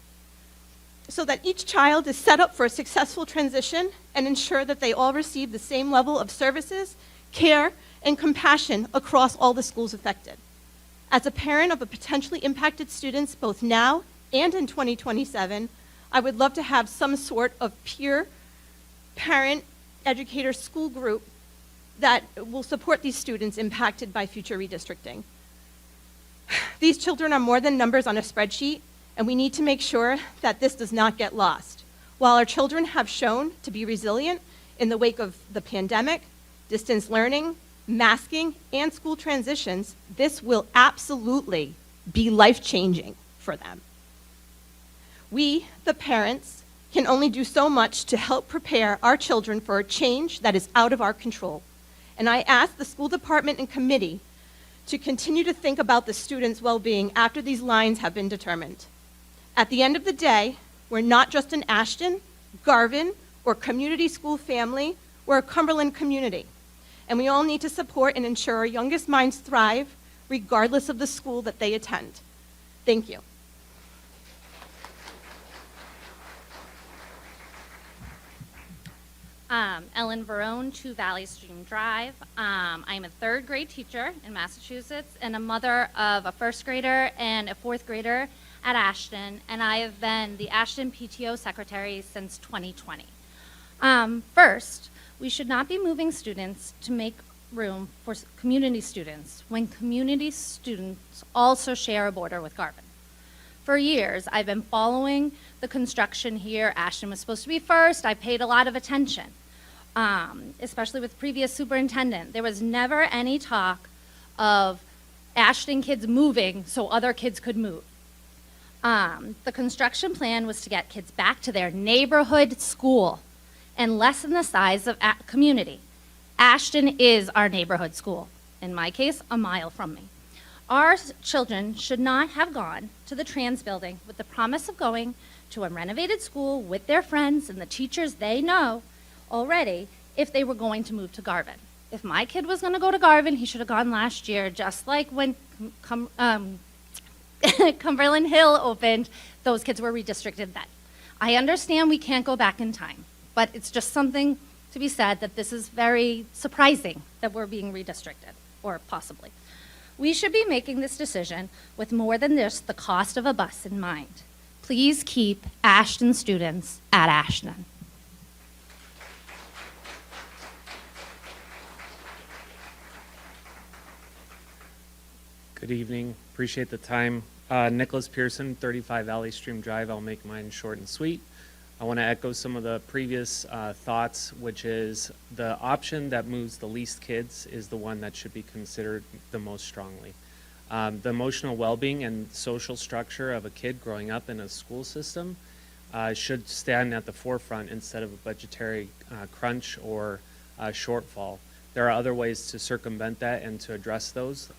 so that each child is set up for a successful transition and ensure that they all receive the same level of services, care, and compassion across all the schools affected. As a parent of a potentially impacted students both now and in 2027, I would love to have some sort of peer parent educator school group that will support these students impacted by future redistricting. These children are more than numbers on a spreadsheet, and we need to make sure that this does not get lost. While our children have shown to be resilient in the wake of the pandemic, distance learning, masking, and school transitions, this will absolutely be life-changing for them. We, the parents, can only do so much to help prepare our children for a change that is out of our control. And I ask the school department and committee to continue to think about the students' well-being after these lines have been determined. At the end of the day, we're not just an Ashton, Garvin, or community school family, we're a Cumberland community. And we all need to support and ensure our youngest minds thrive regardless of the school that they attend. Thank you. Ellen Verone, 2 Valley Stream Drive. I'm a 3rd grade teacher in Massachusetts and a mother of a 1st grader and a 4th grader at Ashton, and I have been the Ashton PTO secretary since 2020. First, we should not be moving students to make room for community students when community students also share a border with Garvin. For years, I've been following the construction here. Ashton was supposed to be first. I paid a lot of attention, especially with previous superintendent. There was never any talk of Ashton kids moving so other kids could move. The construction plan was to get kids back to their neighborhood school and lessen the size of community. Ashton is our neighborhood school, in my case, a mile from me. Our children should not have gone to the trans building with the promise of going to a renovated school with their friends and the teachers they know already if they were going to move to Garvin. If my kid was going to go to Garvin, he should have gone last year, just like when Cumberland Hill opened, those kids were redistricted then. I understand we can't go back in time, but it's just something to be said that this is very surprising that we're being redistricted, or possibly. We should be making this decision with more than just the cost of a bus in mind. Please keep Ashton students at Ashton. Good evening. Appreciate the time. Nicholas Pearson, 35 Valley Stream Drive. I'll make mine short and sweet. I want to echo some of the previous thoughts, which is the option that moves the least kids is the one that should be considered the most strongly. The emotional well-being and social structure of a kid growing up in a school system should stand at the forefront instead of a budgetary crunch or shortfall. There are other ways to circumvent that and to address those.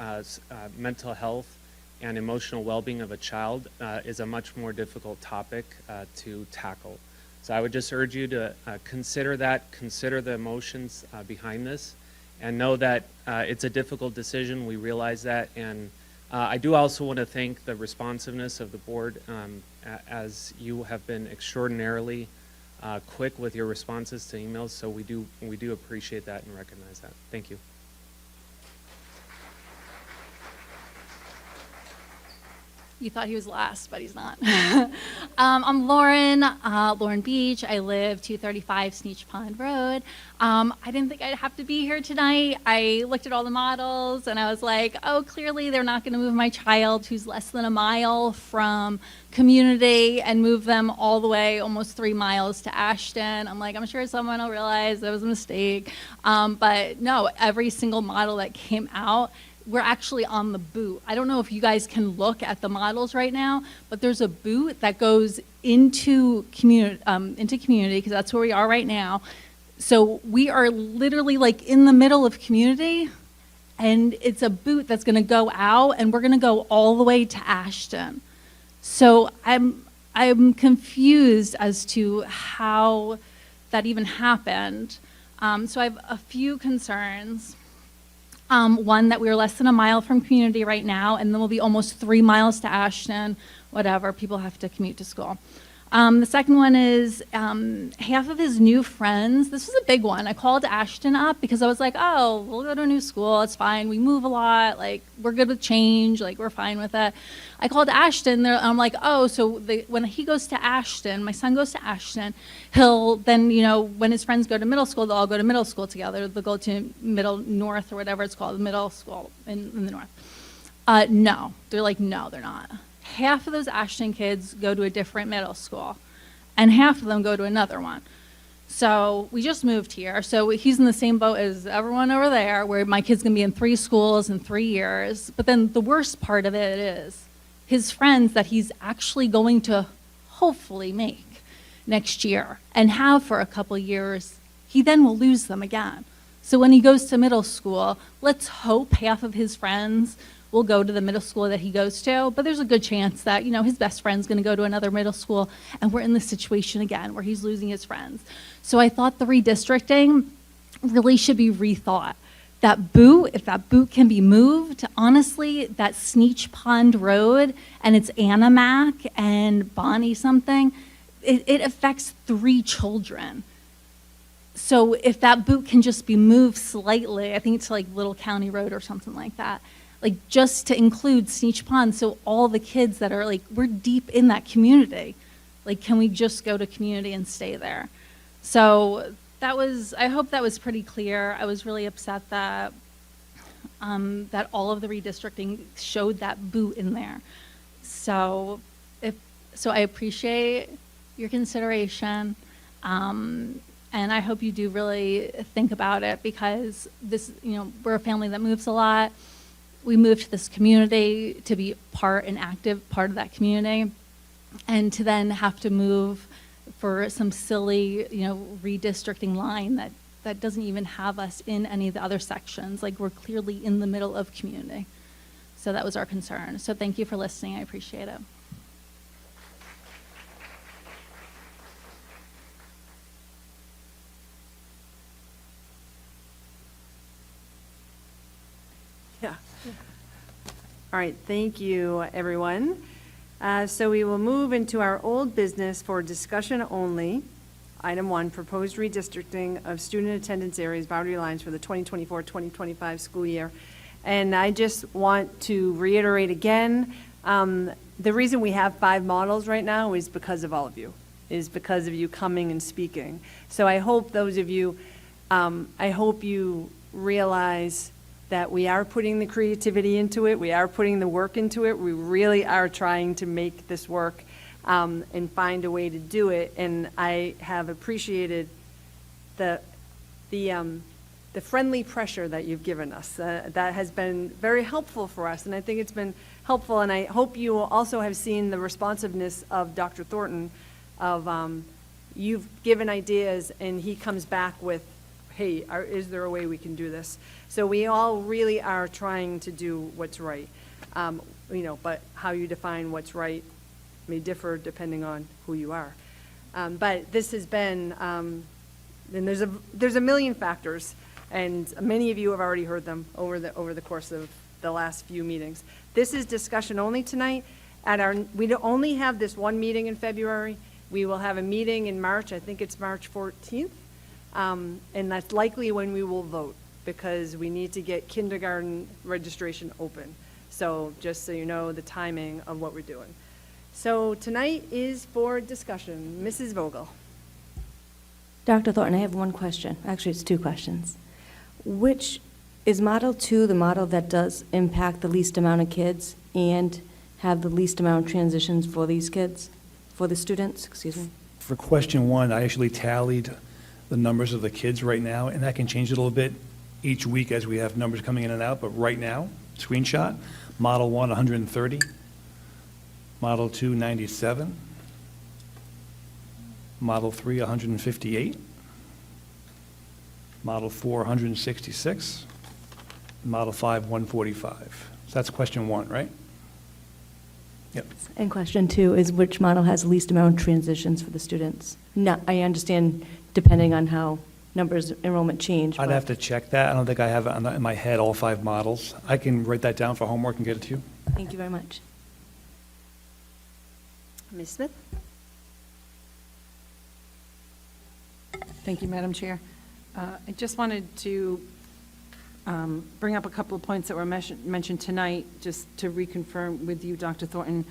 Mental health and emotional well-being of a child is a much more difficult topic to tackle. So I would just urge you to consider that, consider the emotions behind this, and know that it's a difficult decision. We realize that, and I do also want to thank the responsiveness of the board as you have been extraordinarily quick with your responses to emails, so we do appreciate that and recognize that. Thank you. You thought he was last, but he's not. I'm Lauren Beach. I live 235 Sneech Pond Road. I didn't think I'd have to be here tonight. I looked at all the models and I was like, oh, clearly they're not going to move my child who's less than a mile from community and move them all the way almost 3 miles to Ashton. I'm like, I'm sure someone will realize that was a mistake. But no, every single model that came out, we're actually on the boot. I don't know if you guys can look at the models right now, but there's a boot that goes into community, because that's where we are right now. So we are literally like in the middle of community, and it's a boot that's gonna go out, and we're gonna go all the way to Ashton. So I'm confused as to how that even happened. So I have a few concerns. One, that we are less than a mile from community right now, and then we'll be almost 3 miles to Ashton, whatever, people have to commute to school. The second one is half of his new friends. This was a big one. I called Ashton up because I was like, oh, we'll go to a new school, it's fine, we move a lot, like, we're good with change, like, we're fine with it. I called Ashton, I'm like, oh, so when he goes to Ashton, my son goes to Ashton, he'll then, you know, when his friends go to middle school, they'll all go to middle school together. They'll go to middle north or whatever it's called, middle school in the north. No, they're like, no, they're not. Half of those Ashton kids go to a different middle school, and half of them go to another one. So we just moved here, so he's in the same boat as everyone over there, where my kid's gonna be in 3 schools in 3 years. But then the worst part of it is his friends that he's actually going to hopefully make next year and have for a couple years, he then will lose them again. So when he goes to middle school, let's hope half of his friends will go to the middle school that he goes to, but there's a good chance that, his best friend's going to go to another middle school, and we're in this situation again where he's losing his friends. So I thought the redistricting really should be rethought. That boot, if that boot can be moved, honestly, that Sneech Pond Road, and it's Animac and Bonnie something, it affects 3 children. So if that boot can just be moved slightly, I think it's like Little County Road or something like that, like just to include Sneech Pond, so all the kids that are like, we're deep in that community, like, can we just go to community and stay there? So I hope that was pretty clear. I was really upset that that all of the redistricting showed that boot in there. So I appreciate your consideration. And I hope you do really think about it, because this, we're a family that moves a lot. We moved to this community to be an active part of that community, and to then have to move for some silly, redistricting line that doesn't even have us in any of the other sections. Like, we're clearly in the middle of community. So that was our concern. So thank you for listening. I appreciate it. Yeah. All right, thank you, everyone. So we will move into our old business for discussion only. Item 1, proposed redistricting of student attendance areas boundary lines for the 2024-2025 school year. And I just want to reiterate again, the reason we have 5 models right now is because of all of you, is because of you coming and speaking. So I hope those of you, I hope you realize that we are putting the creativity into it, we are putting the work into it, we really are trying to make this work and find a way to do it. And I have appreciated the friendly pressure that you've given us. That has been very helpful for us, and I think it's been helpful, and I hope you also have seen the responsiveness of Dr. Thornton of you've given ideas and he comes back with, hey, is there a way we can do this? So we all really are trying to do what's right. But how you define what's right may differ depending on who you are. But this has been, and there's a million factors, and many of you have already heard them over the course of the last few meetings. This is discussion only tonight. We only have this one meeting in February. We will have a meeting in March. I think it's March 14th. And that's likely when we will vote, because we need to get kindergarten registration open. So just so you know the timing of what we're doing. So tonight is for discussion. Mrs. Vogel. Dr. Thornton, I have one question. Actually, it's 2 questions. Which is Model 2 the model that does impact the least amount of kids and have the least amount of transitions for these kids, for the students, excuse me? For question 1, I actually tallied the numbers of the kids right now, and that can change a little bit each week as we have numbers coming in and out, but right now, screenshot, Model 1, 130, Model 2, 97, Model 3, 158, Model 4, 166, Model 5, 145. So that's question 1, right? Yep. And question 2 is which model has the least amount of transitions for the students? No, I understand depending on how numbers enrollment change. I'd have to check that. I don't think I have it in my head, all 5 models. I can write that down for homework and get it to you. Thank you very much. Ms. Smith? Thank you, Madam Chair. I just wanted to bring up a couple of points that were mentioned tonight, just to reconfirm with you, Dr. Thornton.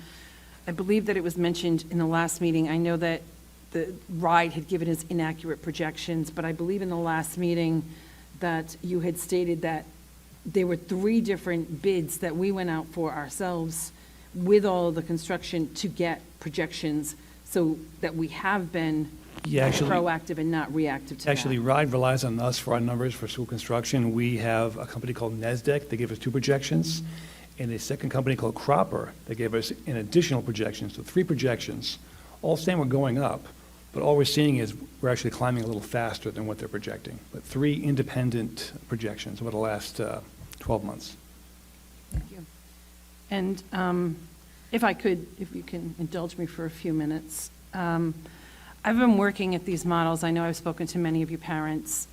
I believe that it was mentioned in the last meeting. I know that the RIDE had given us inaccurate projections, but I believe in the last meeting that you had stated that there were 3 different bids that we went out for ourselves with all the construction to get projections, so that we have been proactive and not reactive to that. Actually, RIDE relies on us for our numbers for school construction. We have a company called NESDEC. They gave us 2 projections, and a second company called Cropper. They gave us an additional projection, so 3 projections, all saying we're going up. But all we're seeing is we're actually climbing a little faster than what they're projecting. But 3 independent projections over the last 12 months. Thank you. And if you can indulge me for a few minutes. I've been working at these models. I know I've spoken to many of you parents.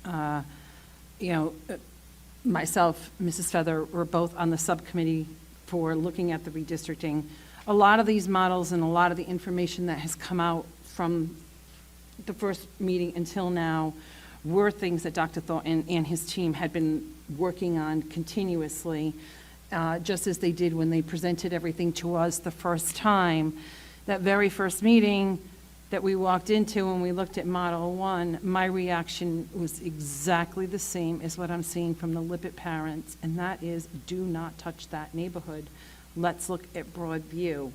Myself, Mrs. Feather, were both on the subcommittee for looking at the redistricting. A lot of these models and a lot of the information that has come out from the first meeting until now were things that Dr. Thornton and his team had been working on continuously, just as they did when they presented everything to us the first time. That very first meeting that we walked into when we looked at Model 1, my reaction was exactly the same as what I'm seeing from the Lippert parents, and that is, do not touch that neighborhood. Let's look at Broadview.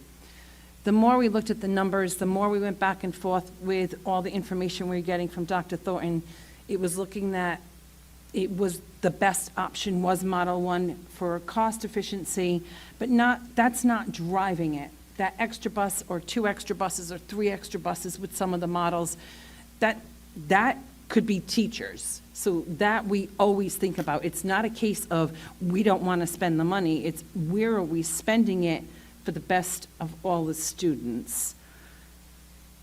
The more we looked at the numbers, the more we went back and forth with all the information we were getting from Dr. Thornton, it was looking that it was the best option was Model 1 for cost efficiency, but that's not driving it. That extra bus or 2 extra buses or 3 extra buses with some of the models, that could be teachers. So that we always think about. It's not a case of we don't want to spend the money. It's where are we spending it for the best of all the students.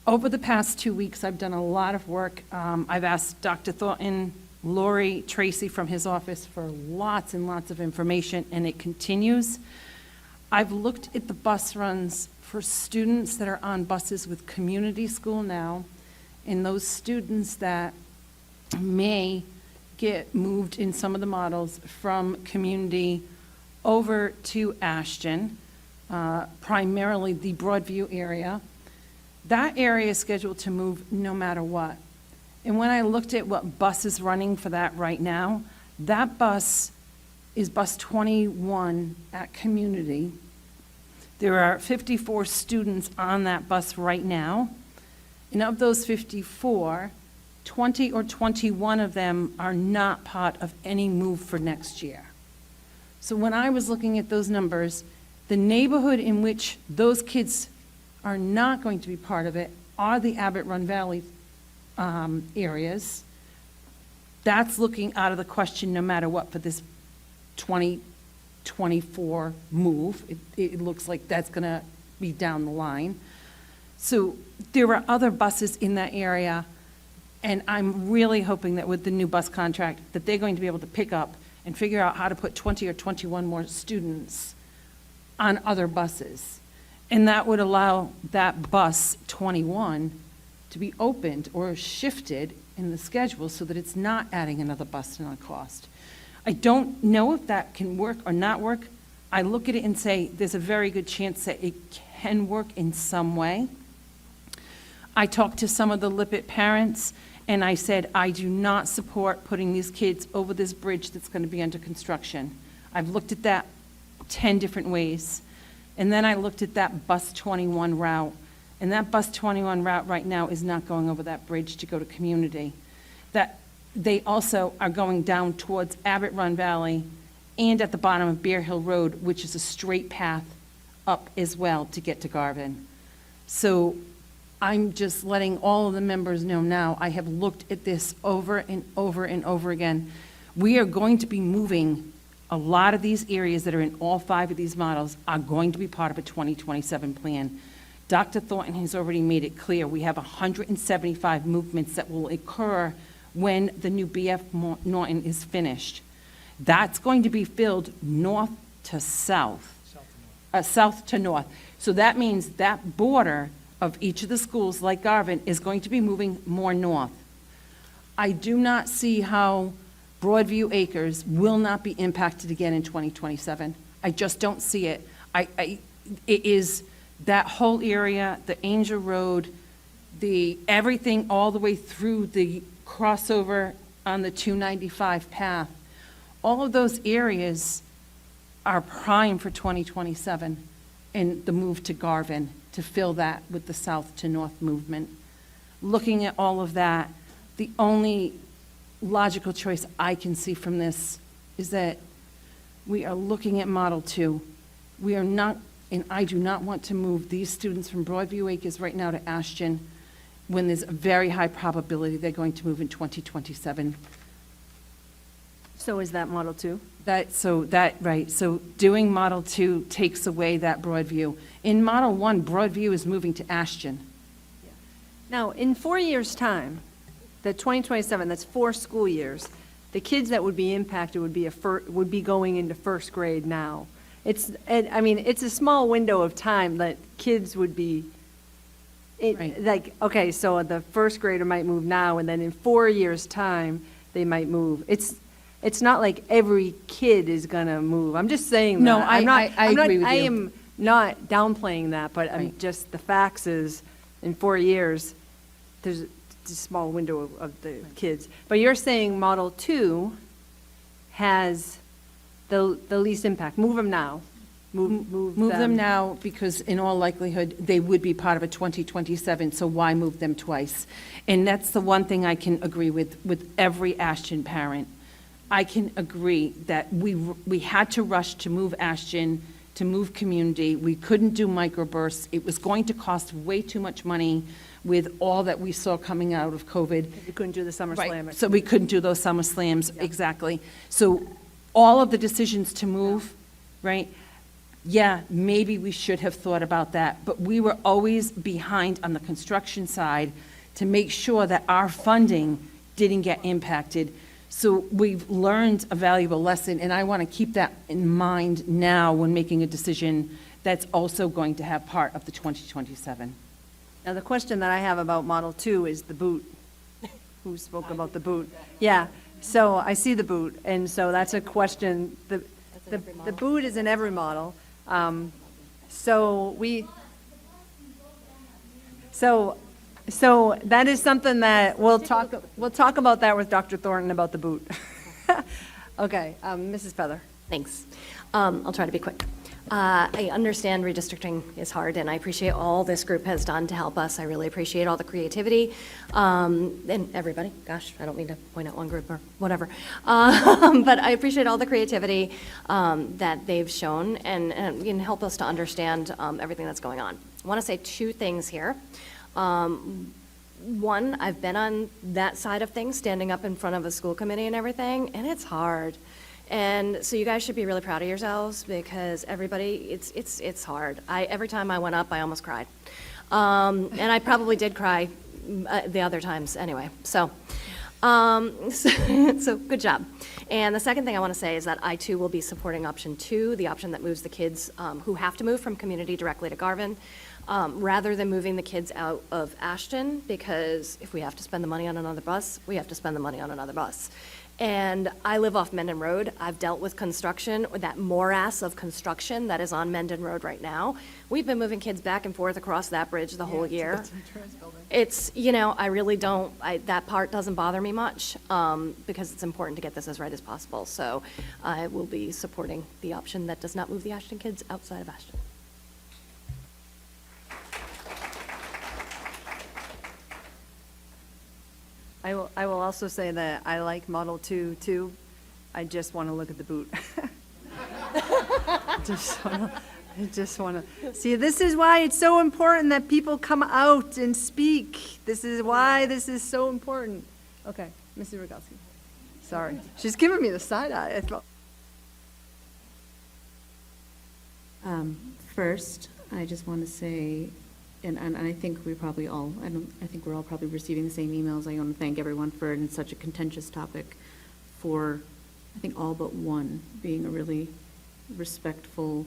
Over the past 2 weeks, I've done a lot of work. I've asked Dr. Thornton, Lori, Tracy from his office for lots and lots of information, and it continues. I've looked at the bus runs for students that are on buses with community school now, and those students that may get moved in some of the models from community over to Ashton, primarily the Broadview area. That area is scheduled to move no matter what. And when I looked at what bus is running for that right now, that bus is bus 21 at community. There are 54 students on that bus right now. And of those 54, 20 or 21 of them are not part of any move for next year. So when I was looking at those numbers, the neighborhood in which those kids are not going to be part of it are the Abbott Run Valley areas. That's looking out of the question no matter what for this 2024 move. It looks like that's going to be down the line. So there are other buses in that area, and I'm really hoping that with the new bus contract that they're going to be able to pick up and figure out how to put 20 or 21 more students on other buses. And that would allow that bus 21 to be opened or shifted in the schedule so that it's not adding another bus and a cost. I don't know if that can work or not work. I look at it and say there's a very good chance that it can work in some way. I talked to some of the Lippert parents, and I said, I do not support putting these kids over this bridge that's going to be under construction. I've looked at that 10 different ways. And then I looked at that bus 21 route. And that bus 21 route right now is not going over that bridge to go to community. That they also are going down towards Abbott Run Valley and at the bottom of Bear Hill Road, which is a straight path up as well to get to Garvin. So I'm just letting all of the members know now, I have looked at this over and over and over again. We are going to be moving a lot of these areas that are in all 5 of these models are going to be part of a 2027 plan. Dr. Thornton has already made it clear we have 175 movements that will occur when the new BF Norton is finished. That's going to be filled north to south. South to north. So that means that border of each of the schools, like Garvin, is going to be moving more north. I do not see how Broadview Acres will not be impacted again in 2027. I just don't see it. It is that whole area, the Angel Road, everything all the way through the crossover on the 295 path. All of those areas are prime for 2027 and the move to Garvin to fill that with the south to north movement. Looking at all of that, the only logical choice I can see from this is that we are looking at Model 2. We are not, and I do not want to move these students from Broadview Acres right now to Ashton when there's a very high probability they're going to move in 2027. So is that Model 2? Right, so doing Model 2 takes away that broad view. In Model 1, broad view is moving to Ashton. Now, in 4 years' time, the 2027, that's 4 school years, the kids that would be impacted would be going into first grade now. It's a small window of time that kids would be, like, okay, so the first grader might move now, and then in 4 years' time, they might move. It's not like every kid is gonna move. I'm just saying that. No, I agree with I you. am not downplaying that, but just the facts is, in 4 years, there's a small window of the kids. But you're saying Model 2 has the least impact. Move them now. Move them now, because in all likelihood, they would be part of a 2027, so why move them twice? And that's the one thing I can agree with every Ashton parent. I can agree that we had to rush to move Ashton, to move community. We couldn't do microbursts. It was going to cost way too much money with all that we saw coming out of COVID. You couldn't do the summer slam. So we couldn't do those summer slams, exactly. So all of the decisions to move, right? Yeah, maybe we should have thought about that, but we were always behind on the construction side to make sure that our funding didn't get impacted. So we've learned a valuable lesson, and I want to keep that in mind now when making a decision that's also going to have part of the 2027. Now, the question that I have about Model 2 is the boot. Who spoke about the boot? Yeah, so I see the boot, and so that's a question. The boot is in every model. So that is something that we'll talk about that with Dr. Thornton about the boot. Okay, Mrs. Feather. Thanks. I'll try to be quick. I understand redistricting is hard, and I appreciate all this group has done to help us. I really appreciate all the creativity, and everybody. Gosh, I don't mean to point out one group or whatever. But I appreciate all the creativity that they've shown and help us to understand everything that's going on. I want to say 2 things here. One, I've been on that side of things, standing up in front of a school committee and everything, and it's hard. And so you guys should be really proud of yourselves, because everybody, it's hard. Every time I went up, I almost cried. And I probably did cry the other times anyway. So good job. And the second thing I want to say is that I too will be supporting option 2, the option that moves the kids who have to move from community directly to Garvin, rather than moving the kids out of Ashton, because if we have to spend the money on another bus, we have to spend the money on another bus. And I live off Mendon Road. I've dealt with construction, or that morass of construction that is on Mendon Road right now. We've been moving kids back and forth across that bridge the whole year. It's, I really don't, that part doesn't bother me much, because it's important to get this as right as possible. So I will be supporting the option that does not move the Ashton kids outside of Ashton. I will also say that I like Model 2 too. I just want to look at the boot. I just want to see. This is why it's so important that people come out and speak. This is why this is so important. Okay, Mrs. Rogalski. Sorry, she's giving me the side eye. First, I just want to say, and I think we probably all, I think we're all probably receiving the same emails. I want to thank everyone for, in such a contentious topic, for, I think, all but one being a really respectful,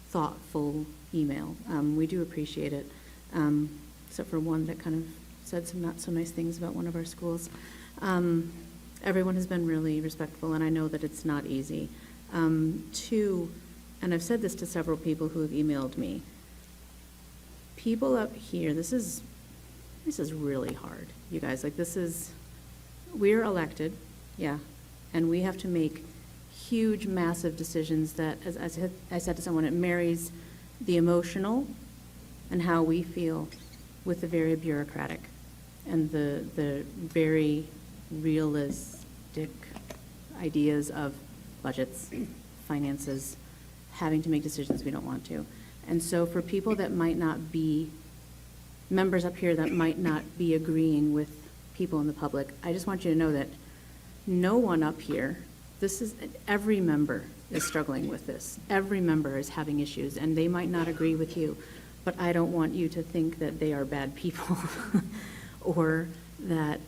thoughtful email. We do appreciate it, except for one that kind of said some not so nice things about one of our schools. Everyone has been really respectful, and I know that it's not easy. 2, and I've said this to several people who have emailed me, people up here, this is really hard, you guys. Like, we're elected, yeah, and we have to make huge, massive decisions that, as I said to someone, it marries the emotional and how we feel with the very bureaucratic and the very realistic ideas of budgets, finances, having to make decisions we don't want to. And so for people that might not be members up here that might not be agreeing with people in the public. I just want you to know that no one up here, every member is struggling with this. Every member is having issues, and they might not agree with you, but I don't want you to think that they are bad people or that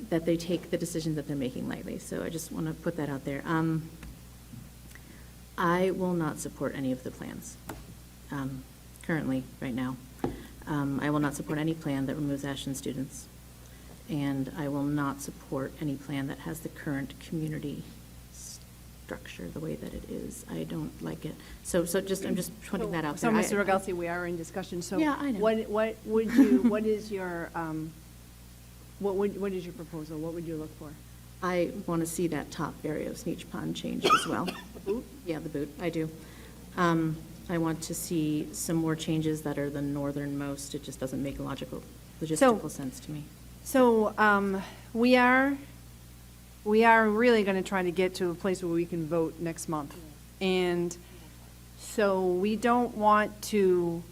they take the decisions that they're making lightly. So I just want to put that out there. I will not support any of the plans currently, right now. I will not support any plan that removes Ashland students, and I will not support any plan that has the current community structure the way that it is. I don't like it. So I'm just putting that out So, there. Mr. Rogalski, we are in discussion, so. Yeah, I know. What is your, what is your proposal? What would you look for? I want to see that top area of Sneetch Pond changed as well. The boot? Yeah, the boot, I do. I want to see some more changes that are the northernmost. It just doesn't make logistical sense to me. So, we are really going to try to get to a place where we can vote next month. And so we don't want to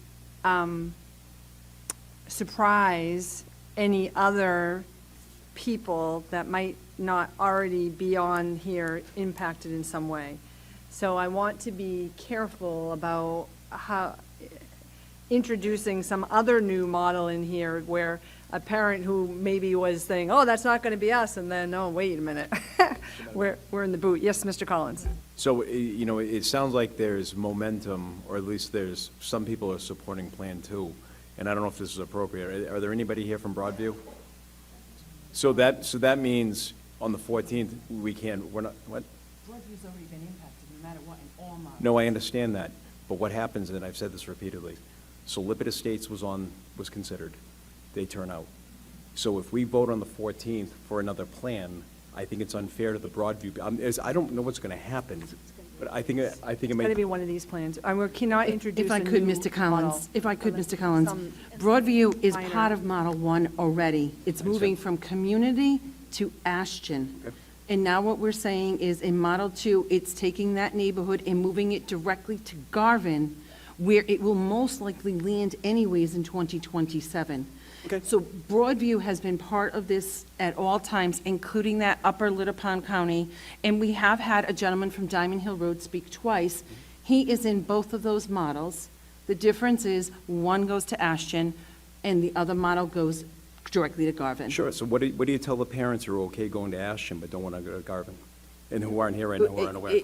surprise any other people that might not already be on here impacted in some way. So I want to be careful about introducing some other new model in here where a parent who maybe was saying, oh, that's not going to be us, and then, oh, wait a minute, we're in the boot. Yes, Mr. Collins. So, it sounds like there's momentum, or at least there's, some people are supporting Plan 2, and I don't know if this is appropriate. Are there anybody here from Broadview? So that means on the 14th, we're not, what? Broadview's already been impacted, no matter what, in all models. No, I understand that, but what happens, and I've said this repeatedly, so Lippitt Estates was considered. They turn out. So if we vote on the 14th for another plan, I think it's unfair to the Broadview. I don't know what's going to happen, but I think it It's may. going to be one of these plans. We cannot introduce If I a could, new Mr. Collins, model. if I could, Some- Mr. Collins, some Broadview is minor- part of Model 1 already. It's moving from community to Ashton. Okay. And now what we're saying is in Model 2, it's taking that neighborhood and moving it directly to Garvin, where it will most likely land anyways in 2027. Okay. So Broadview has been part of this at all times, including that upper Little Pond County. And we have had a gentleman from Diamond Hill Road speak twice. He is in both of those models. The difference is one goes to Ashton and the other model goes directly to Garvin. Sure, so what do you tell the parents who are okay going to Ashland but don't want to go to Garvin? And who aren't here right now, who aren't aware?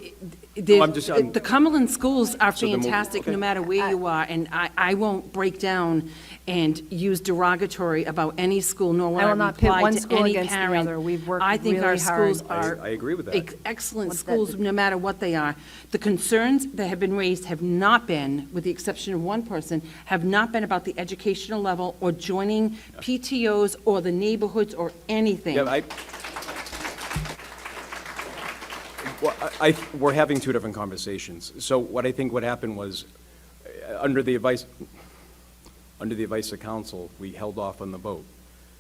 The Cumberland schools are So they're moving- fantastic, no okay. matter where you are, and I won't break down and use derogatory about any school, nor will I I will not pit reply one to school any against the parent. other. We've worked I think our really hard. schools are I agree with that. excellent schools, no matter what they are. The concerns that have been raised have not been, with the exception of one person, have not been about the educational level or joining PTOs or the neighborhoods or anything. Yeah, we're having two different conversations. So what I think what happened was, under the advice of council, we held off on the vote.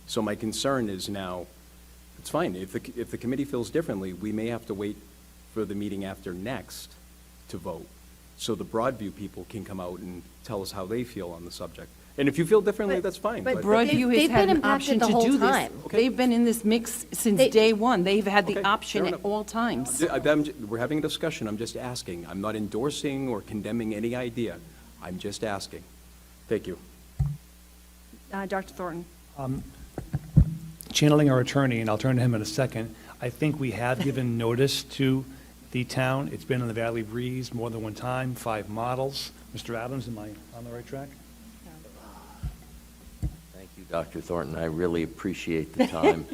So my concern is now, it's fine, if the committee feels differently, we may have to wait for the meeting after next to vote, so the Broadview people can come out and tell us how they feel on the subject. And if you feel differently, that's fine. But Broadview has They've had been an option impacted the to whole do this. time. They've been in this mix since They- day one. They've had the Okay, option fair at enough. all times. We're having a discussion, I'm just asking. I'm not endorsing or condemning any idea. I'm just asking. Thank you. Dr. Thornton. Channeling our attorney, and I'll turn to him in a second, I think we have given notice to the town. It's been in the Valley Breeze more than one time, 5 models. Mr. Adams, am I on the right track? Thank you, Dr. Thornton. I really appreciate the time.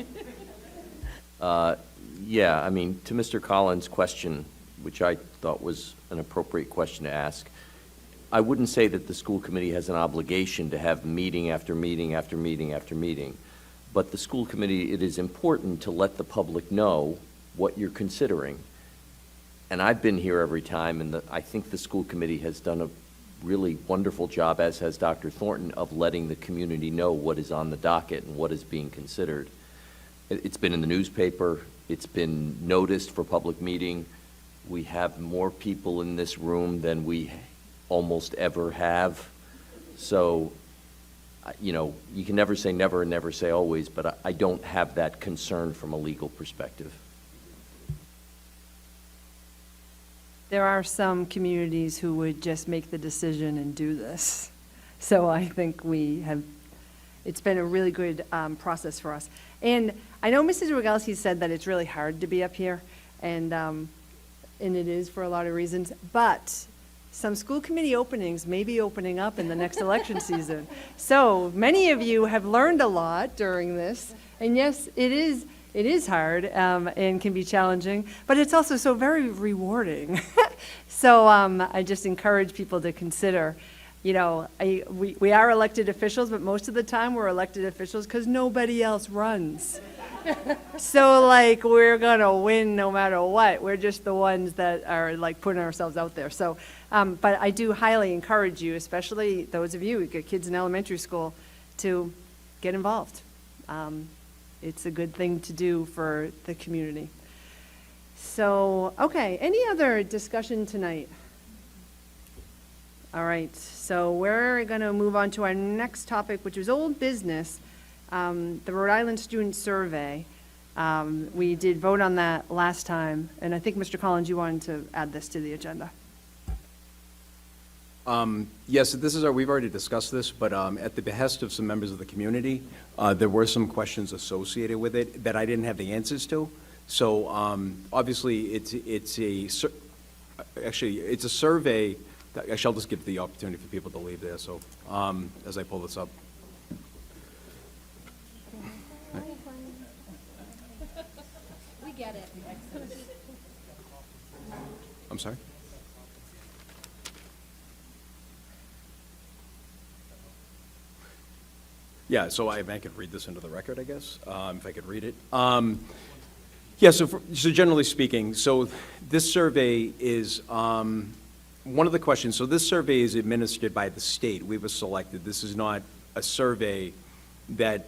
Yeah, I mean, to Mr. Collins' question, which I thought was an appropriate question to ask, I wouldn't say that the school committee has an obligation to have meeting after meeting after meeting after meeting, but the school committee, it is important to let the public know what you're considering. And I've been here every time, and I think the school committee has done a really wonderful job, as has Dr. Thornton, of letting the community know what is on the docket and what is being considered. It's been in the newspaper. It's been noticed for public meeting. We have more people in this room than we almost ever have. So you know, you can never say never and never say always, but I don't have that concern from a legal perspective. There are some communities who would just make the decision and do this. So I think it's been a really good process for us. And I know Mrs. Rogalski said that it's really hard to be up here, and it is for a lot of reasons, but some school committee openings may be opening up in the next election season. So many of you have learned a lot during this, and yes, it is hard and can be challenging, but it's also so very rewarding. So I just encourage people to consider, you know, we are elected officials, but most of the time we're elected officials because nobody else runs. So like we're gonna win no matter what. We're just the ones that are like putting ourselves out there. So, but I do highly encourage you, especially those of you who get kids in elementary school, to get involved. It's a good thing to do for the community. So, okay, any other discussion tonight? All right, so we're going to move on to our next topic, which is old business, the Rhode Island Student Survey. We did vote on that last time, and I think, Mr. Collins, you wanted to add this to the agenda. Yes, we've already discussed this, but at the behest of some members of the community, there were some questions associated with it that I didn't have the answers to. So obviously, it's a survey. Actually, I'll just give the opportunity for people to leave there. So as I pull this up. We get it. I'm sorry? Yeah, so I could read this into the record, I guess, if I could read it. Yeah, so generally speaking, so this survey is one of the questions. So this survey is administered by the state. We were selected. This is not a survey that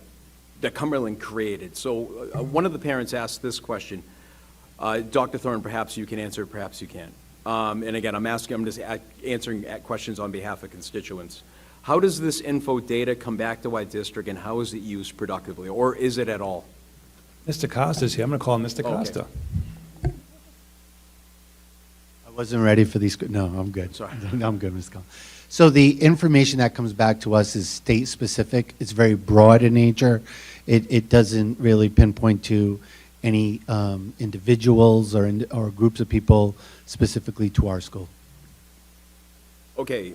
Cumberland created. So one of the parents asked this question. Dr. Thorne, perhaps you can answer, perhaps you can't. And again, I'm just answering questions on behalf of constituents. How does this info data come back to our district, and how is it used productively, or is it at all? Mr. Costa's here. I'm going to call him Mr. Costa. I wasn't ready for these. No, I'm good. Sorry. No, I'm good, Ms. Collins. So the information that comes back to us is state-specific. It's very broad in nature. It doesn't really pinpoint to any individuals or groups of people specifically to our school. Okay,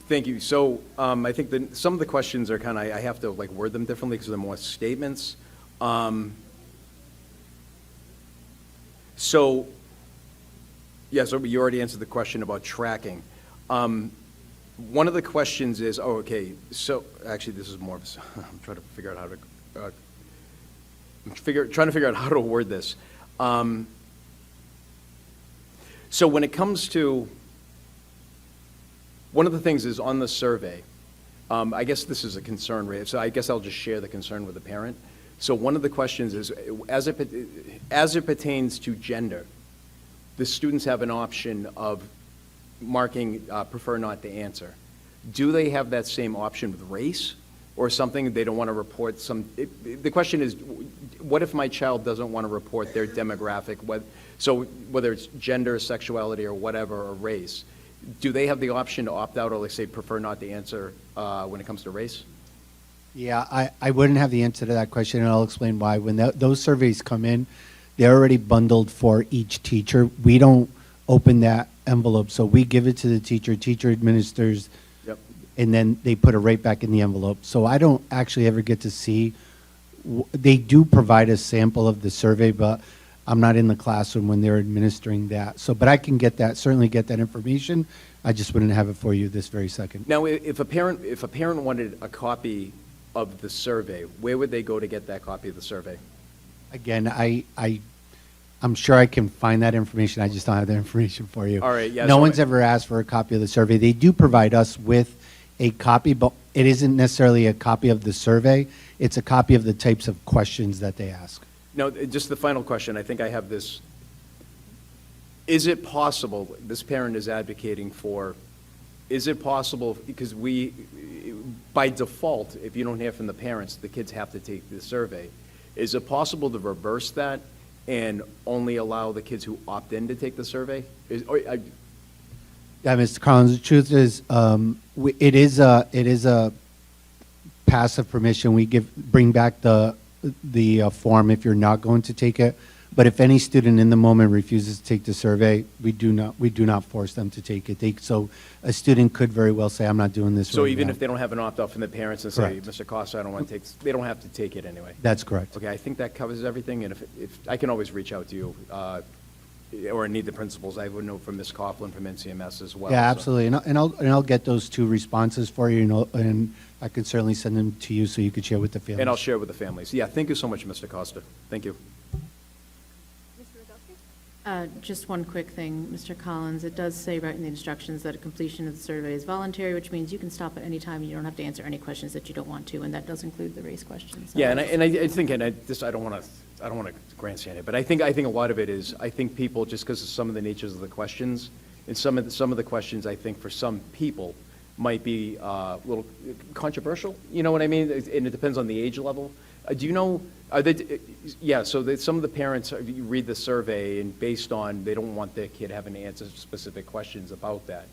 thank you. So I think that some of the questions are kind of, I have to like word them differently because they're more statements. So you already answered the question about tracking. One of the questions is, so actually this is more of a, I'm trying to figure out how to, trying to figure out how to word this. So when it comes to, one of the things is on the survey, I guess this is a concern, right? So I guess I'll just share the concern with the parent. So one of the questions is, as it pertains to gender, the students have an option of marking prefer not to answer. Do they have that same option with race or something they don't want to report? The question is, what if my child doesn't want to report their demographic, whether it's gender, sexuality, or whatever, or race? Do they have the option to opt out or, like, say, prefer not to answer when it comes to race? Yeah, I wouldn't have the answer to that question, and I'll explain why. When those surveys come in, they're already bundled for each teacher. We don't open that envelope, so we give it to the teacher administers, Yep. and then they put it right back in the envelope. So I don't actually ever get to see. They do provide a sample of the survey, but I'm not in the classroom when they're administering that. So, but I can get that, certainly get that information. I just wouldn't have it for you this very second. Now, if a parent wanted a copy of the survey, where would they go to get that copy of the survey? Again, I'm sure I can find that information. I just don't have that information for you. All right, yeah. No one's ever asked for a copy of the survey. They do provide us with a copy, but it isn't necessarily a copy of the survey. It's a copy of the types of questions that they ask. No, just the final question. I think I have this. Is it possible, this parent is advocating for, is it possible, because by default, if you don't hear from the parents, the kids have to take the survey. Is it possible to reverse that and only allow the kids who opt in to take the survey? Yeah, Mr. Collins, the truth is, it is a passive permission. We bring back the form if you're not going to take it. But if any student in the moment refuses to take the survey, we do not force them to take it. So a student could very well say, I'm not doing this So right even now. if they don't have an opt-out from the parents and say, Correct. Mr. Costa, I don't want to take, they don't have to take it anyway? That's correct. Okay, I think that covers everything, and if I can always reach out to you, or need the principals. I would know from Ms. Coughlin from NCMS as well. Yeah, so. absolutely. And I'll get those 2 responses for you, and I could certainly send them to you so you could share with the families. And I'll share with the families. Yeah, thank you so much, Mr. Costa. Thank you. Just one quick thing, Mr. Collins. It does say right in the instructions that a completion of the survey is voluntary, which means you can stop at any time and you don't have to answer any questions that you don't want to, and that does include the race questions. So Yeah, and I think, and I don't want to grandstand it, but I think a lot of it is, I think people, just because of some of the natures of the questions, and some of the questions, I think for some people might be a little controversial, you know what I mean? And it depends on the age level. Do you know, so some of the parents, you read the survey, and based on, they don't want their kid having to answer specific questions about that,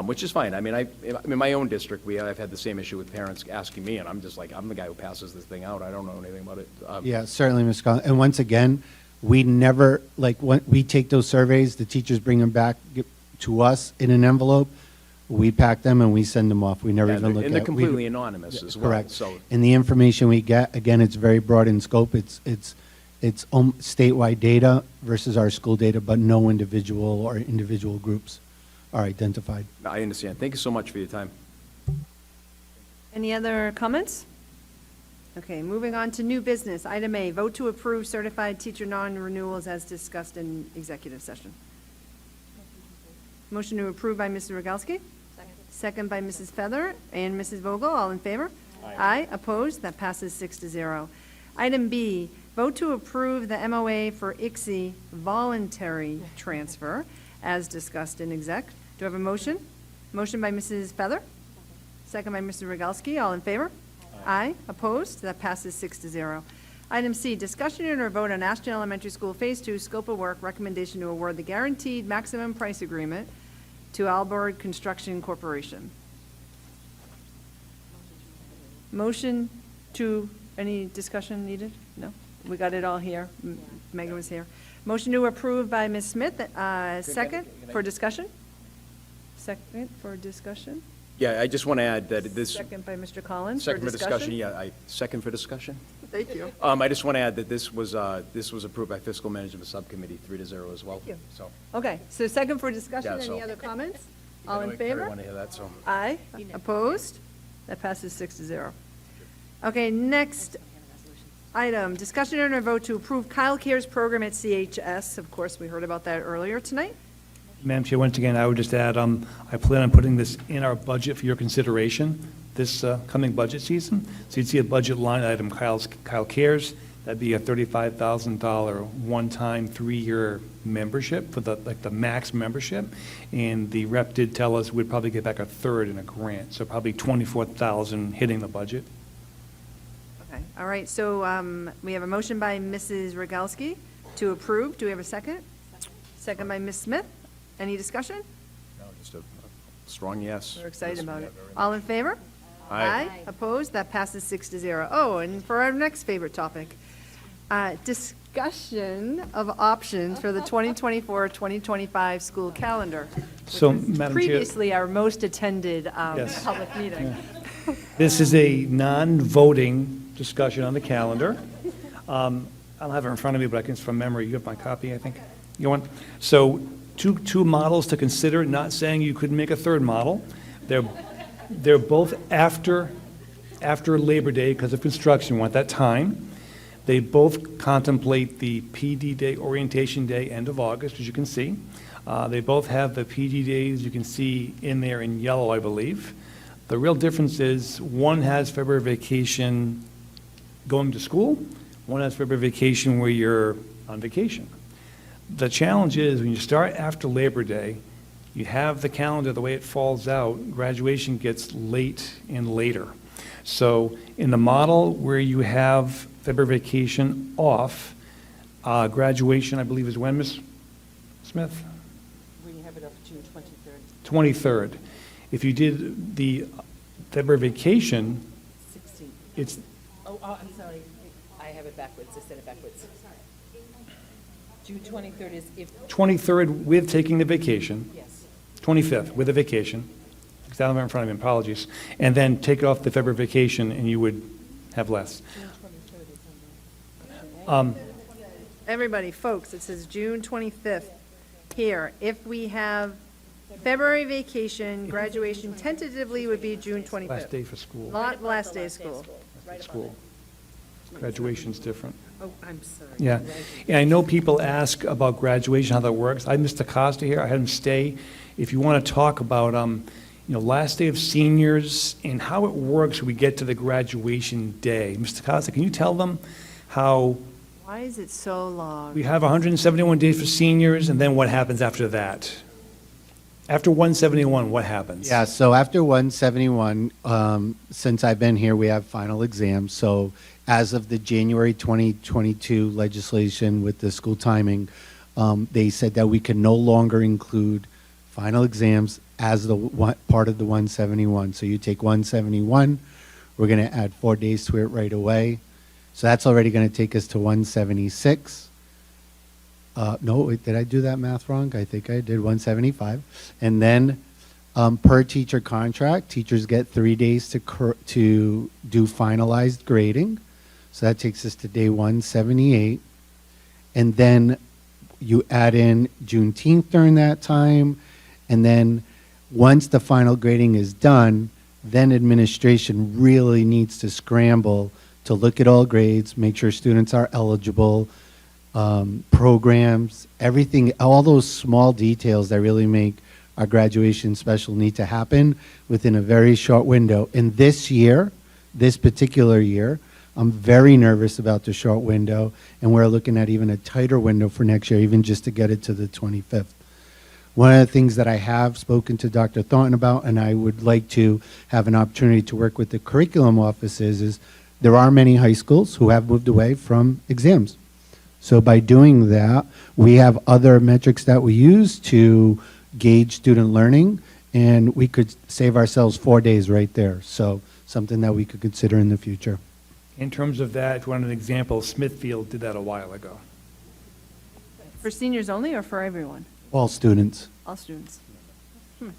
which is fine. I mean, in my own district, I've had the same issue with parents asking me, and I'm just like, I'm the guy who passes this thing out. I don't know anything about it. Yeah, certainly, Ms. Collins. And once again, we never, when we take those surveys, the teachers bring them back to us in an envelope. We pack them and we send them off. We never even look at it. And they're completely anonymous as well. Correct. So, And the information we get, again, it's very broad in scope. It's statewide data versus our school data, but no individual or individual groups are identified. I understand. Thank you so much for your time. Any other comments? Okay, moving on to new business. Item A, vote to approve certified teacher non-renewals as discussed in executive session. Motion to approve by Mr. Rogalski. Second by Mrs. Feather and Mrs. Vogel. All in favor? Aye. Opposed? That passes 6-0. Item B, vote to approve the MOA for ICSI voluntary transfer as discussed in exec. Do I have a motion? Motion by Mrs. Feather. Second by Mr. Rogalski. All in favor? Aye. Opposed? That passes 6-0. Item C, discussion and or vote on Ashton Elementary School Phase 2 scope of work recommendation to award the guaranteed maximum price agreement to Alborg Construction Corporation. Motion to, any discussion needed? No? We got it all here. Megan was here. Motion to approve by Ms. Smith. Second for discussion? Second for discussion? Yeah, I just want to add that this. Second by Mr. Collins for Second for discussion, discussion? yeah, second for discussion. Thank you. I just want to add that this was approved by Fiscal Management Subcommittee 3-0 as well. Thank you. So. Okay, so second for discussion. Yeah, so- Any other comments? All in I favor? want to hear that, so. Aye. Opposed? That passes 6-0. Okay, next item, discussion and a vote to approve Kyle Cares program at CHS. Of course, we heard about that earlier tonight. Madam Chair, once again, I would just add, I plan on putting this in our budget for your consideration this coming budget season. So you'd see a budget line item, Kyle Cares. That'd be a $35,000 one-time 3-year membership for the max membership. And the rep did tell us we'd probably get back a third in a grant, so probably $24,000 hitting the budget. Okay, all right, so we have a motion by Mrs. Rogalski to approve. Do we have a second? Second by Ms. Smith. Any discussion? No, just a strong yes. We're excited about it. All in favor? Aye. Opposed? That passes 6-0. Oh, and for our next favorite topic, discussion of options for the 2024-2025 school calendar. So, which was Madam Chair. previously our most attended Yes. public meeting. This is a non-voting discussion on the calendar. I don't have it in front of me, but I can, from memory, you have my copy, I think. You want? So two models to consider, not saying you couldn't make a third model. They're both after Labor Day because of construction, want that time. They both contemplate the PD Day, Orientation Day, end of August, as you can see. They both have the PD days you can see in there in yellow, I believe. The real difference is one has February vacation going to school, one has February vacation where you're on vacation. The challenge is when you start after Labor Day, you have the calendar, the way it falls out, graduation gets late and later. So in the model where you have February vacation off, graduation, I believe, is when, Ms. Smith? When you have it up June 23rd. 23rd. If you did the February vacation, 16th. it's, Oh, I'm sorry. I have it backwards. I said it backwards. June 23rd is if, 23rd with taking the vacation. yes. 25th with a vacation, because I don't have it in front of me, apologies, and then take it off the February vacation, and you would have less. Everybody, folks, it says June 25th here. If we have February vacation, graduation tentatively would be June 25th. Last day for school. Not last day of school. School. Graduation's different. Oh, I'm sorry. Yeah, and I know people ask about graduation, how that works. I had Mr. Costa here, I had him stay. If you want to talk about, last day of seniors and how it works when we get to the graduation day. Mr. Costa, can you tell them how Why is it so long? we have 171 days for seniors, and then what happens after that? After 171, what happens? Yeah, so after 171, since I've been here, we have final exams. So as of the January 2022 legislation with the school timing, they said that we can no longer include final exams as part of the 171. So you take 171, we're going to add 4 days to it right away. So that's already going to take us to 176. No, wait, did I do that math wrong? I think I did 175. And then per teacher contract, teachers get 3 days to do finalized grading. So that takes us to day 178. And then you add in Juneteenth during that time. And then once the final grading is done, then administration really needs to scramble to look at all grades, make sure students are eligible, programs, everything, all those small details that really make our graduation special need to happen within a very short window. And this year, this particular year, I'm very nervous about the short window, and we're looking at even a tighter window for next year, even just to get it to the 25th. One of the things that I have spoken to Dr. Thornton about, and I would like to have an opportunity to work with the curriculum offices, is there are many high schools who have moved away from exams. So by doing that, we have other metrics that we use to gauge student learning, and we could save ourselves 4 days right there. So something that we could consider in the future. In terms of that, if you want an example, Smithfield did that a while ago. For seniors only or for everyone? All students. All students. Okay,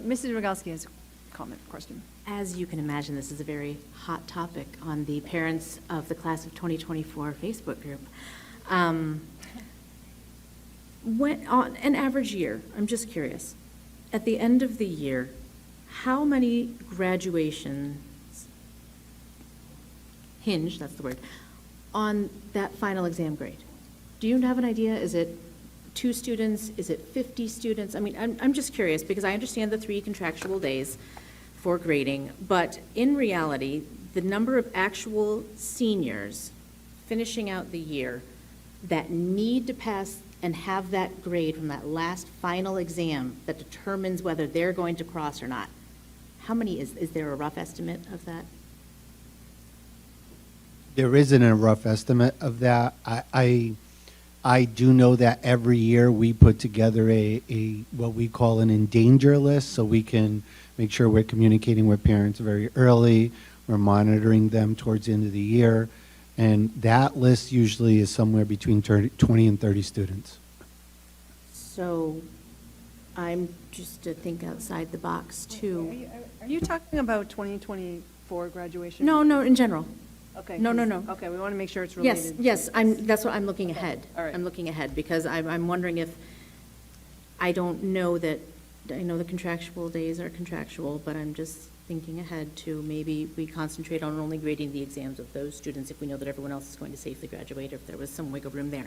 Mrs. Rogalski has a comment, question. As you can imagine, this is a very hot topic on the parents of the class of 2024 Facebook group. When, on an average year, I'm just curious, at the end of the year, how many graduations hinge, that's the word, on that final exam grade? Do you have an idea? Is it 2 students? Is it 50 students? I mean, I'm just curious because I understand the 3 contractual days for grading, but in reality, the number of actual seniors finishing out the year that need to pass and have that grade from that last final exam that determines whether they're going to cross or not, how many is there a rough estimate of that? There isn't a rough estimate of that. I do know that every year we put together a what we call an endanger list, so we can make sure we're communicating with parents very early. We're monitoring them towards the end of the year, and that list usually is somewhere between 20 and 30 students. So I'm just to think outside the box too. Are you talking about 2024 graduation? No, in general. Okay. No. Okay, we want to make sure it's related. Yes, that's what I'm looking ahead. All right. I'm looking ahead because I'm wondering if, I don't know that, I know the contractual days are contractual, but I'm just thinking ahead to maybe we concentrate on only grading the exams of those students if we know that everyone else is going to safely graduate, or if there was some wiggle room there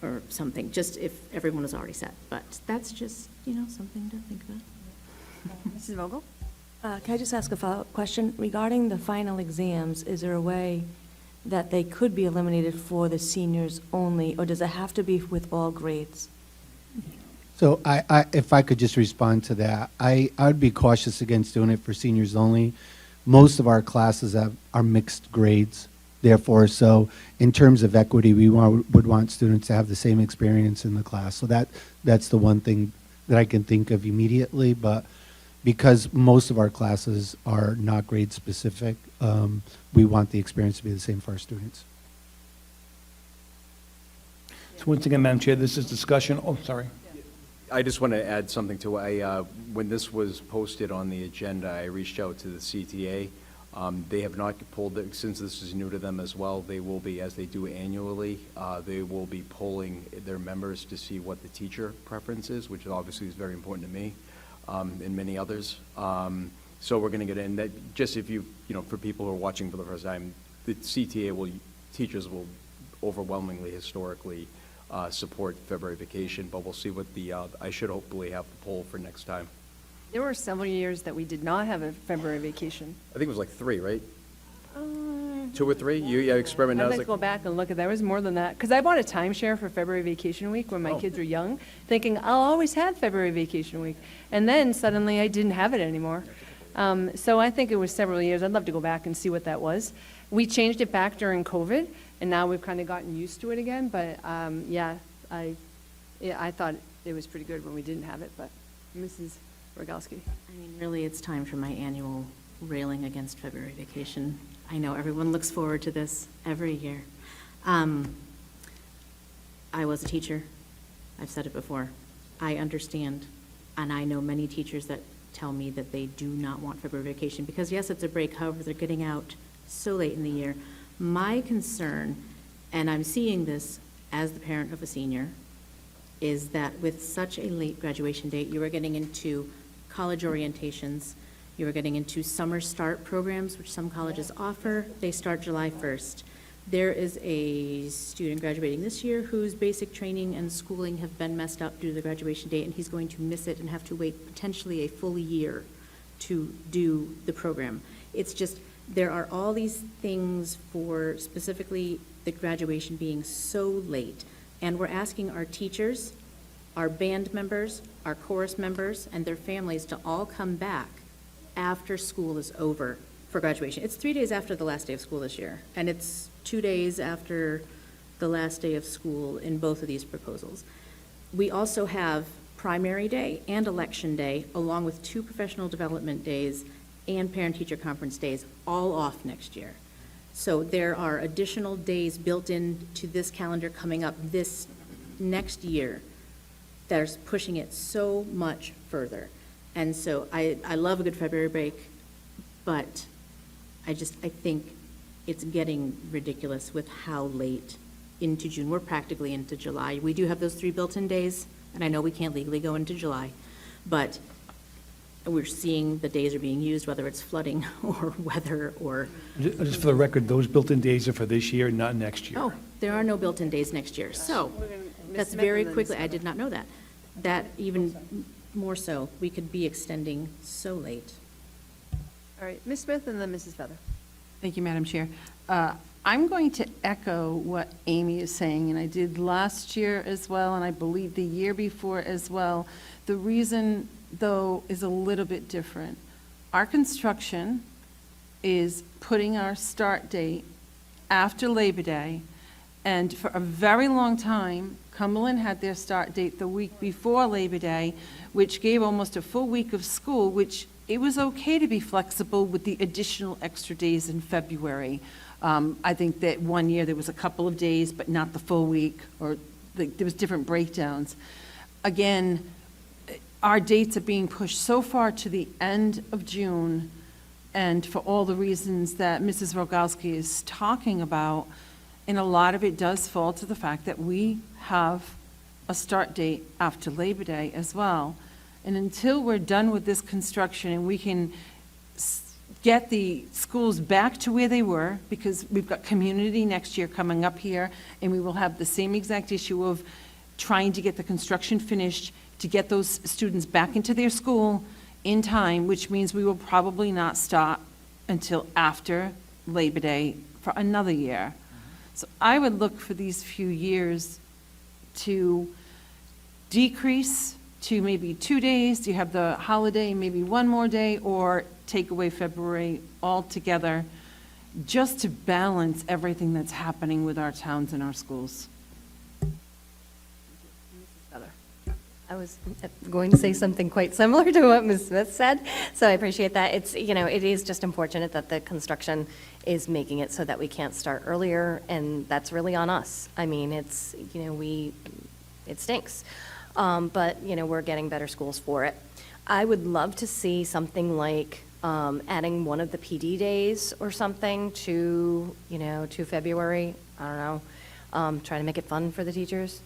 or something, just if everyone was already set. But that's just, something to think about. Mrs. Vogel? Can I just ask a follow-up question? Regarding the final exams, is there a way that they could be eliminated for the seniors only, or does it have to be with all grades? So if I could just respond to that, I would be cautious against doing it for seniors only. Most of our classes are mixed grades. Therefore, so in terms of equity, we would want students to have the same experience in the class. So that's the one thing that I can think of immediately. But because most of our classes are not grade specific, we want the experience to be the same for our students. So once again, Madam Chair, this is discussion. Oh, sorry. I just want to add something to, when this was posted on the agenda, I reached out to the CTA. They have not pulled it, since this is new to them as well, they will be, as they do annually, they will be polling their members to see what the teacher preference is, which obviously is very important to me, and many others. So we're going to get in that, just if for people who are watching for the first time, the CTA teachers will overwhelmingly, historically, support February vacation, but we'll see what I should hopefully have the poll for next time. There were several years that we did not have a February vacation. I think it was like 3, right? 2 or 3? You experiment now. I'd like to go back and look at that. It was more than that. Because I bought a timeshare for February vacation week when my kids were young, thinking I'll always have February vacation week. And then suddenly I didn't have it anymore. So I think it was several years. I'd love to go back and see what that was. We changed it back during COVID, and now we've kind of gotten used to it again. But I thought it was pretty good when we didn't have it. But Mrs. Rogalski. I mean, really, it's time for my annual railing against February vacation. I know everyone looks forward to this every year. I was a teacher. I've said it before. I understand, and I know many teachers that tell me that they do not want February vacation because, yes, it's a break. However, they're getting out so late in the year. My concern, and I'm seeing this as the parent of a senior, is that with such a late graduation date, you are getting into college orientations, you are getting into summer start programs, which some colleges offer. They start July 1st. There is a student graduating this year whose basic training and schooling have been messed up due to the graduation date, and he's going to miss it and have to wait potentially a full year to do the program. It's just, there are all these things for specifically the graduation being so late. And we're asking our teachers, our band members, our chorus members, and their families to all come back after school is over for graduation. It's 3 days after the last day of school this year, and it's 2 days after the last day of school in both of these proposals. We also have primary day and election day, along with 2 professional development days and parent-teacher conference days, all off next year. So there are additional days built into this calendar coming up this next year that are pushing it so much further. And so I love a good February break, but I think it's getting ridiculous with how late into June. We're practically into July. We do have those 3 built-in days, and I know we can't legally go into July, but we're seeing the days are being used, whether it's flooding or weather or... Just for the record, those built-in days are for this year, not next year. Oh, there are no built-in days next year. So that's very quickly, I did not know that. That even more so, we could be extending so late. All right, Ms. Smith and then Mrs. Feather. Thank you, Madam Chair. I'm going to echo what Amy is saying, and I did last year as well, and I believe the year before as well. The reason, though, is a little bit different. Our construction is putting our start date after Labor Day, and for a very long time, Cumberland had their start date the week before Labor Day, which gave almost a full week of school, which it was okay to be flexible with the additional extra days in February. I think that one year there was a couple of days, but not the full week, or there was different breakdowns. Again, our dates are being pushed so far to the end of June, and for all the reasons that Mrs. Rogalski is talking about, and a lot of it does fall to the fact that we have a start date after Labor Day as well. And until we're done with this construction and we can get the schools back to where they were, because we've got community next year coming up here, and we will have the same exact issue of trying to get the construction finished to get those students back into their school in time, which means we will probably not start until after Labor Day for another year. So I would look for these few years to decrease to maybe 2 days? Do you have the holiday, maybe one more day, or take away February altogether, just to balance everything that's happening with our towns and our schools? I was going to say something quite similar to what Ms. Smith said, so I appreciate that. It's, you know, it is just unfortunate that the construction is making it so that we can't start earlier, and that's really on us. I mean, it's, you know, it stinks. But, you know, we're getting better schools for it. I would love to see something like adding one of the PD days or something to, you know, to February. I don't know. Try to make it fun for the teachers.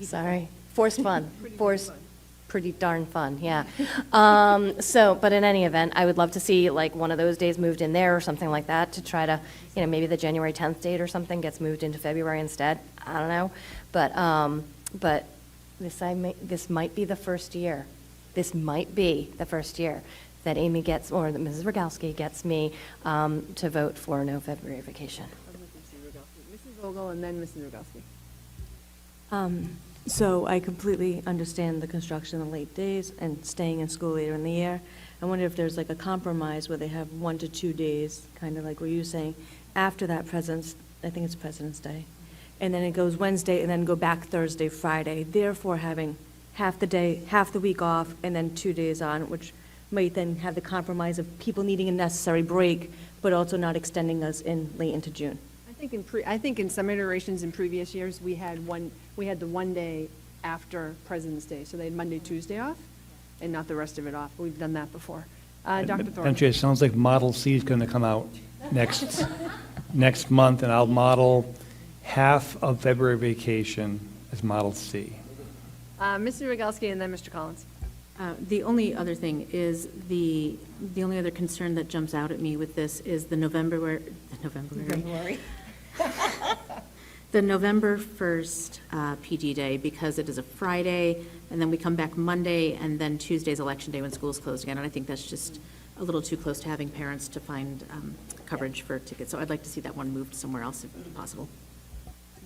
Sorry. Forced fun. Forced, pretty darn fun, yeah. But in any event, I would love to see like one of those days moved in there or something like that to try to, you know, maybe the January 10th date or something gets moved into February instead. I don't know. But this might be the first year. This might be the first year that Amy gets, or that Mrs. Rogalski gets me to vote for no February vacation. Mrs. Vogel and then Mrs. Rogalski. So I completely understand the construction in the late days and staying in school later in the year. I wonder if there's like a compromise where they have 1 to 2 days, kind of like what you were saying, after that I think it's President's Day. And then it goes Wednesday and then go back Thursday, Friday, therefore having half the day, half the week off, and then 2 days on, which might then have the compromise of people needing a necessary break, but also not extending us late into June. I think in some iterations in previous years, we had the 1 day after President's Day, so they had Monday, Tuesday off, and not the rest of it off. We've done that before. Dr. Thorne. It sounds like Model C is going to come out next month, and I'll model half of February vacation as Model C. Mr. Rogalski and then Mr. Collins. The only other thing is the only other concern that jumps out at me with this is the November. The November 1st PD day, because it is a Friday, and then we come back Monday, and then Tuesday's Election Day when school's closed again, and I think that's just a little too close to having parents to find coverage for tickets. So I'd like to see that one moved somewhere else if possible.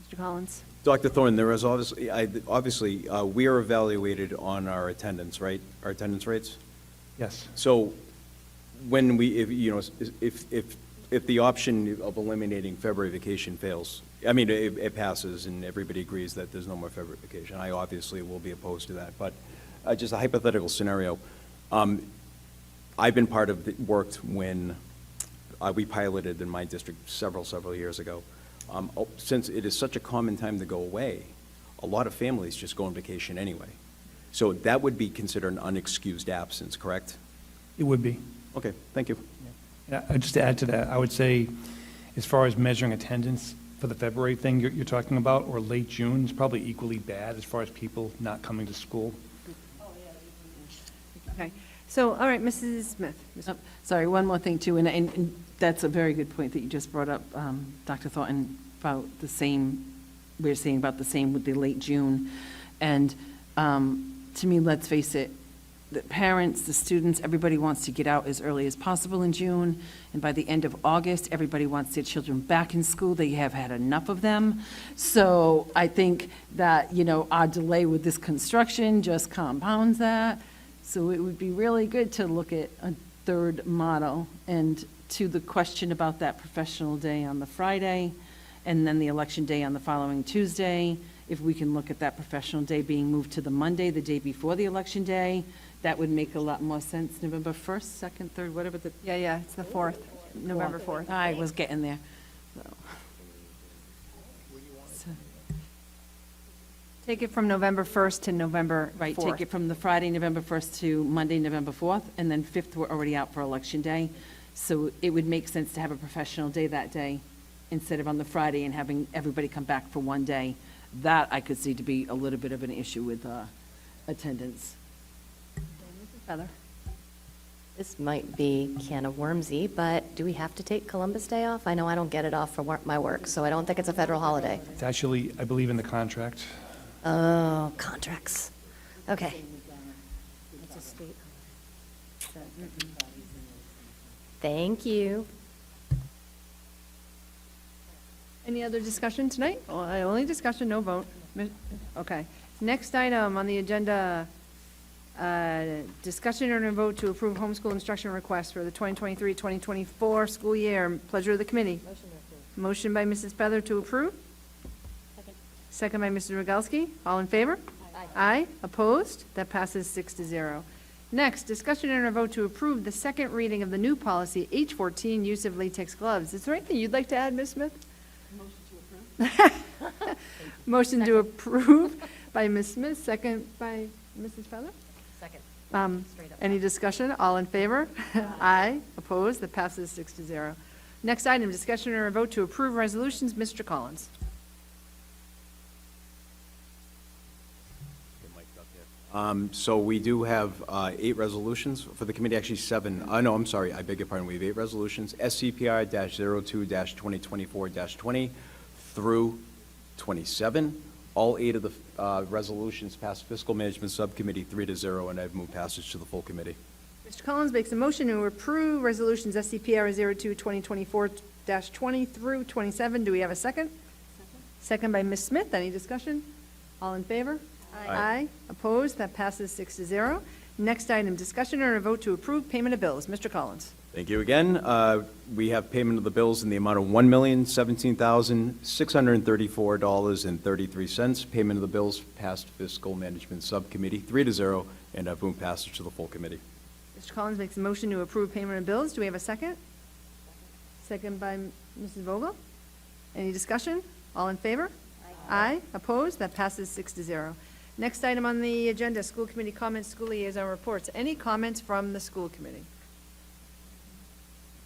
Mr. Collins. Dr. Thorne, there is obviously, we are evaluated on our attendance, right? Our attendance rates? Yes. So when if the option of eliminating February vacation fails, I mean, it passes and everybody agrees that there's no more February vacation, I obviously will be opposed to that. But just a hypothetical scenario, I've been worked when we piloted in my district several years ago. Since it is such a common time to go away, a lot of families just go on vacation anyway. So that would be considered an unexcused absence, correct? It would be. Okay, thank you. Yeah, just to add to that, I would say, as far as measuring attendance for the February thing you're talking about, or late June, is probably equally bad as far as people not coming to school. Okay. So, all right, Mrs. Smith. Sorry, one more thing too, and that's a very good point that you just brought up, Dr. Thornton, about the same, we were saying about the same with the late June. And to me, let's face it, the parents, the students, everybody wants to get out as early as possible in June. And by the end of August, everybody wants their children back in school. They have had enough of them. So I think that, you know, our delay with this construction just compounds that. So it would be really good to look at a third model. And to the question about that professional day on the Friday, and then the election day on the following Tuesday, if we can look at that professional day being moved to the Monday, the day before the election day, that would make a lot more sense. November 1st, 2nd, 3rd, whatever the... Yeah, it's the 4th, November 4th. I was getting there. So. Take it from November 1st to November 4th. Right, take it from the Friday, November 1st to Monday, November 4th, and then 5th, we're already out for election day. So it would make sense to have a professional day that day instead of on the Friday and having everybody come back for one day. That I could see to be a little bit of an issue with attendance. Heather. This might be can of wormsy, but do we have to take Columbus Day off? I know I don't get it off for my work, so I don't think it's a federal holiday. It's actually, I believe, in the contract. Oh, contracts. Okay. Thank you. Any other discussion tonight? Only discussion, no vote. Okay. Next item on the agenda, discussion and a vote to approve homeschool instruction request for the 2023-2024 school year. Pleasure of the committee. Motion by Mrs. Feather to approve. Second by Mrs. Rogalski. All in favor? Aye. Opposed? That passes 6-0. Next, discussion and a vote to approve the second reading of the new policy, H14, use of latex gloves. Is there anything you'd like to add, Ms. Smith? Motion to approve by Ms. Smith, second by Mrs. Feather. Second. Any discussion? All in favor? Aye. Opposed? That passes 6-0. Next item, discussion or a vote to approve resolutions. Mr. Collins. So we do have 8 resolutions for the committee, actually 7. No, I'm sorry, I beg your pardon. We have 8 resolutions, SCPR-02-2024-20 through 27. All 8 of the resolutions passed fiscal management subcommittee 3-0, and I've moved passage to the full committee. Mr. Collins makes a motion to approve resolutions SCPR 02-2024-20 through 27. Do we have a second? Second by Ms. Smith. Any discussion? All in favor? Aye. Opposed? That passes 6-0. Next item, discussion or a vote to approve payment of bills. Mr. Collins. Thank you again. We have payment of the bills in the amount of $1,017,634.33. Payment of the bills passed fiscal management subcommittee 3-0, and I've moved passage to the full committee. Mr. Collins makes a motion to approve payment of bills. Do we have a second? Second by Mrs. Vogel. Any discussion? All in favor? Aye. Opposed? That passes 6-0. Next item on the agenda, school committee comments, school liaison reports. Any comments from the school committee?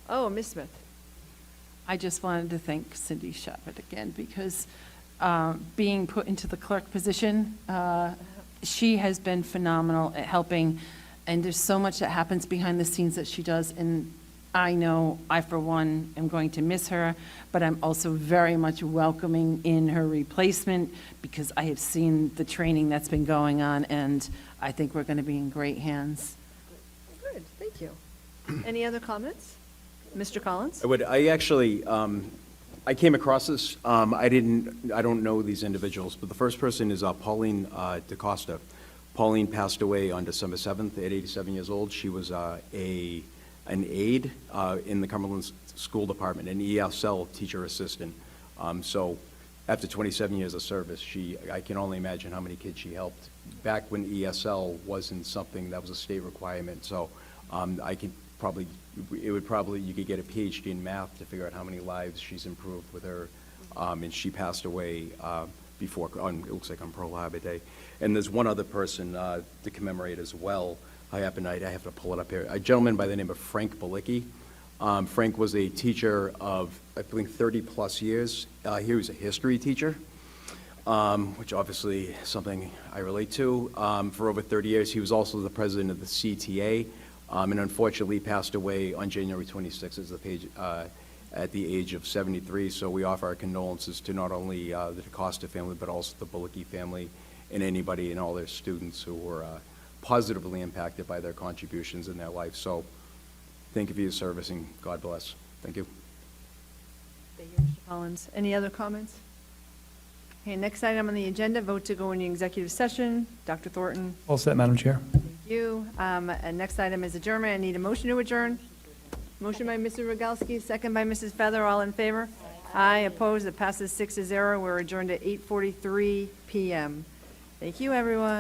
Oh, Ms. Smith. I just wanted to thank Cindy Shepherd again, because being put into the clerk position, she has been phenomenal at helping, and there's so much that happens behind the scenes that she does, and I know I, for one, am going to miss her, but I'm also very much welcoming in her replacement, because I have seen the training that's been going on, and I think we're going to be in great hands. Good, thank you. Any other comments? Mr. Collins? I came across this. I don't know these individuals, but the first person is Pauline DaCosta. Pauline passed away on December 7th at 87 years old. She was an aide in the Cumberland School Department, an ESL teacher assistant. So after 27 years of service, I can only imagine how many kids she helped back when ESL wasn't something that was a state requirement. So you could get a PhD in math to figure out how many lives she's improved with her. And she passed away it looks like on Pearl Harbor Day. And there's one other person to commemorate as well. I have to pull it up here. A gentleman by the name of Frank Balicki. Frank was a teacher of, I think, 30-plus years. He was a history teacher, which obviously is something I relate to. For over 30 years, he was also the president of the CTA, and unfortunately passed away on January 26th at the age of 73. So we offer our condolences to not only the DaCosta family, but also the Balicki family and anybody and all their students who were positively impacted by their contributions in their life. So thank you for your service, and God bless. Thank you. Thank you, Mr. Collins. Any other comments? Okay, next item on the agenda, vote to go into executive session. Dr. Thornton. All set, Madam Chair. Thank you. And next item is adjournment. I need a motion to adjourn. Motion by Mr. Rogalski, second by Mrs. Feather. All in favor? Aye. Opposed? It passes 6-0. We're adjourned at 8:43 p.m. Thank you, everyone.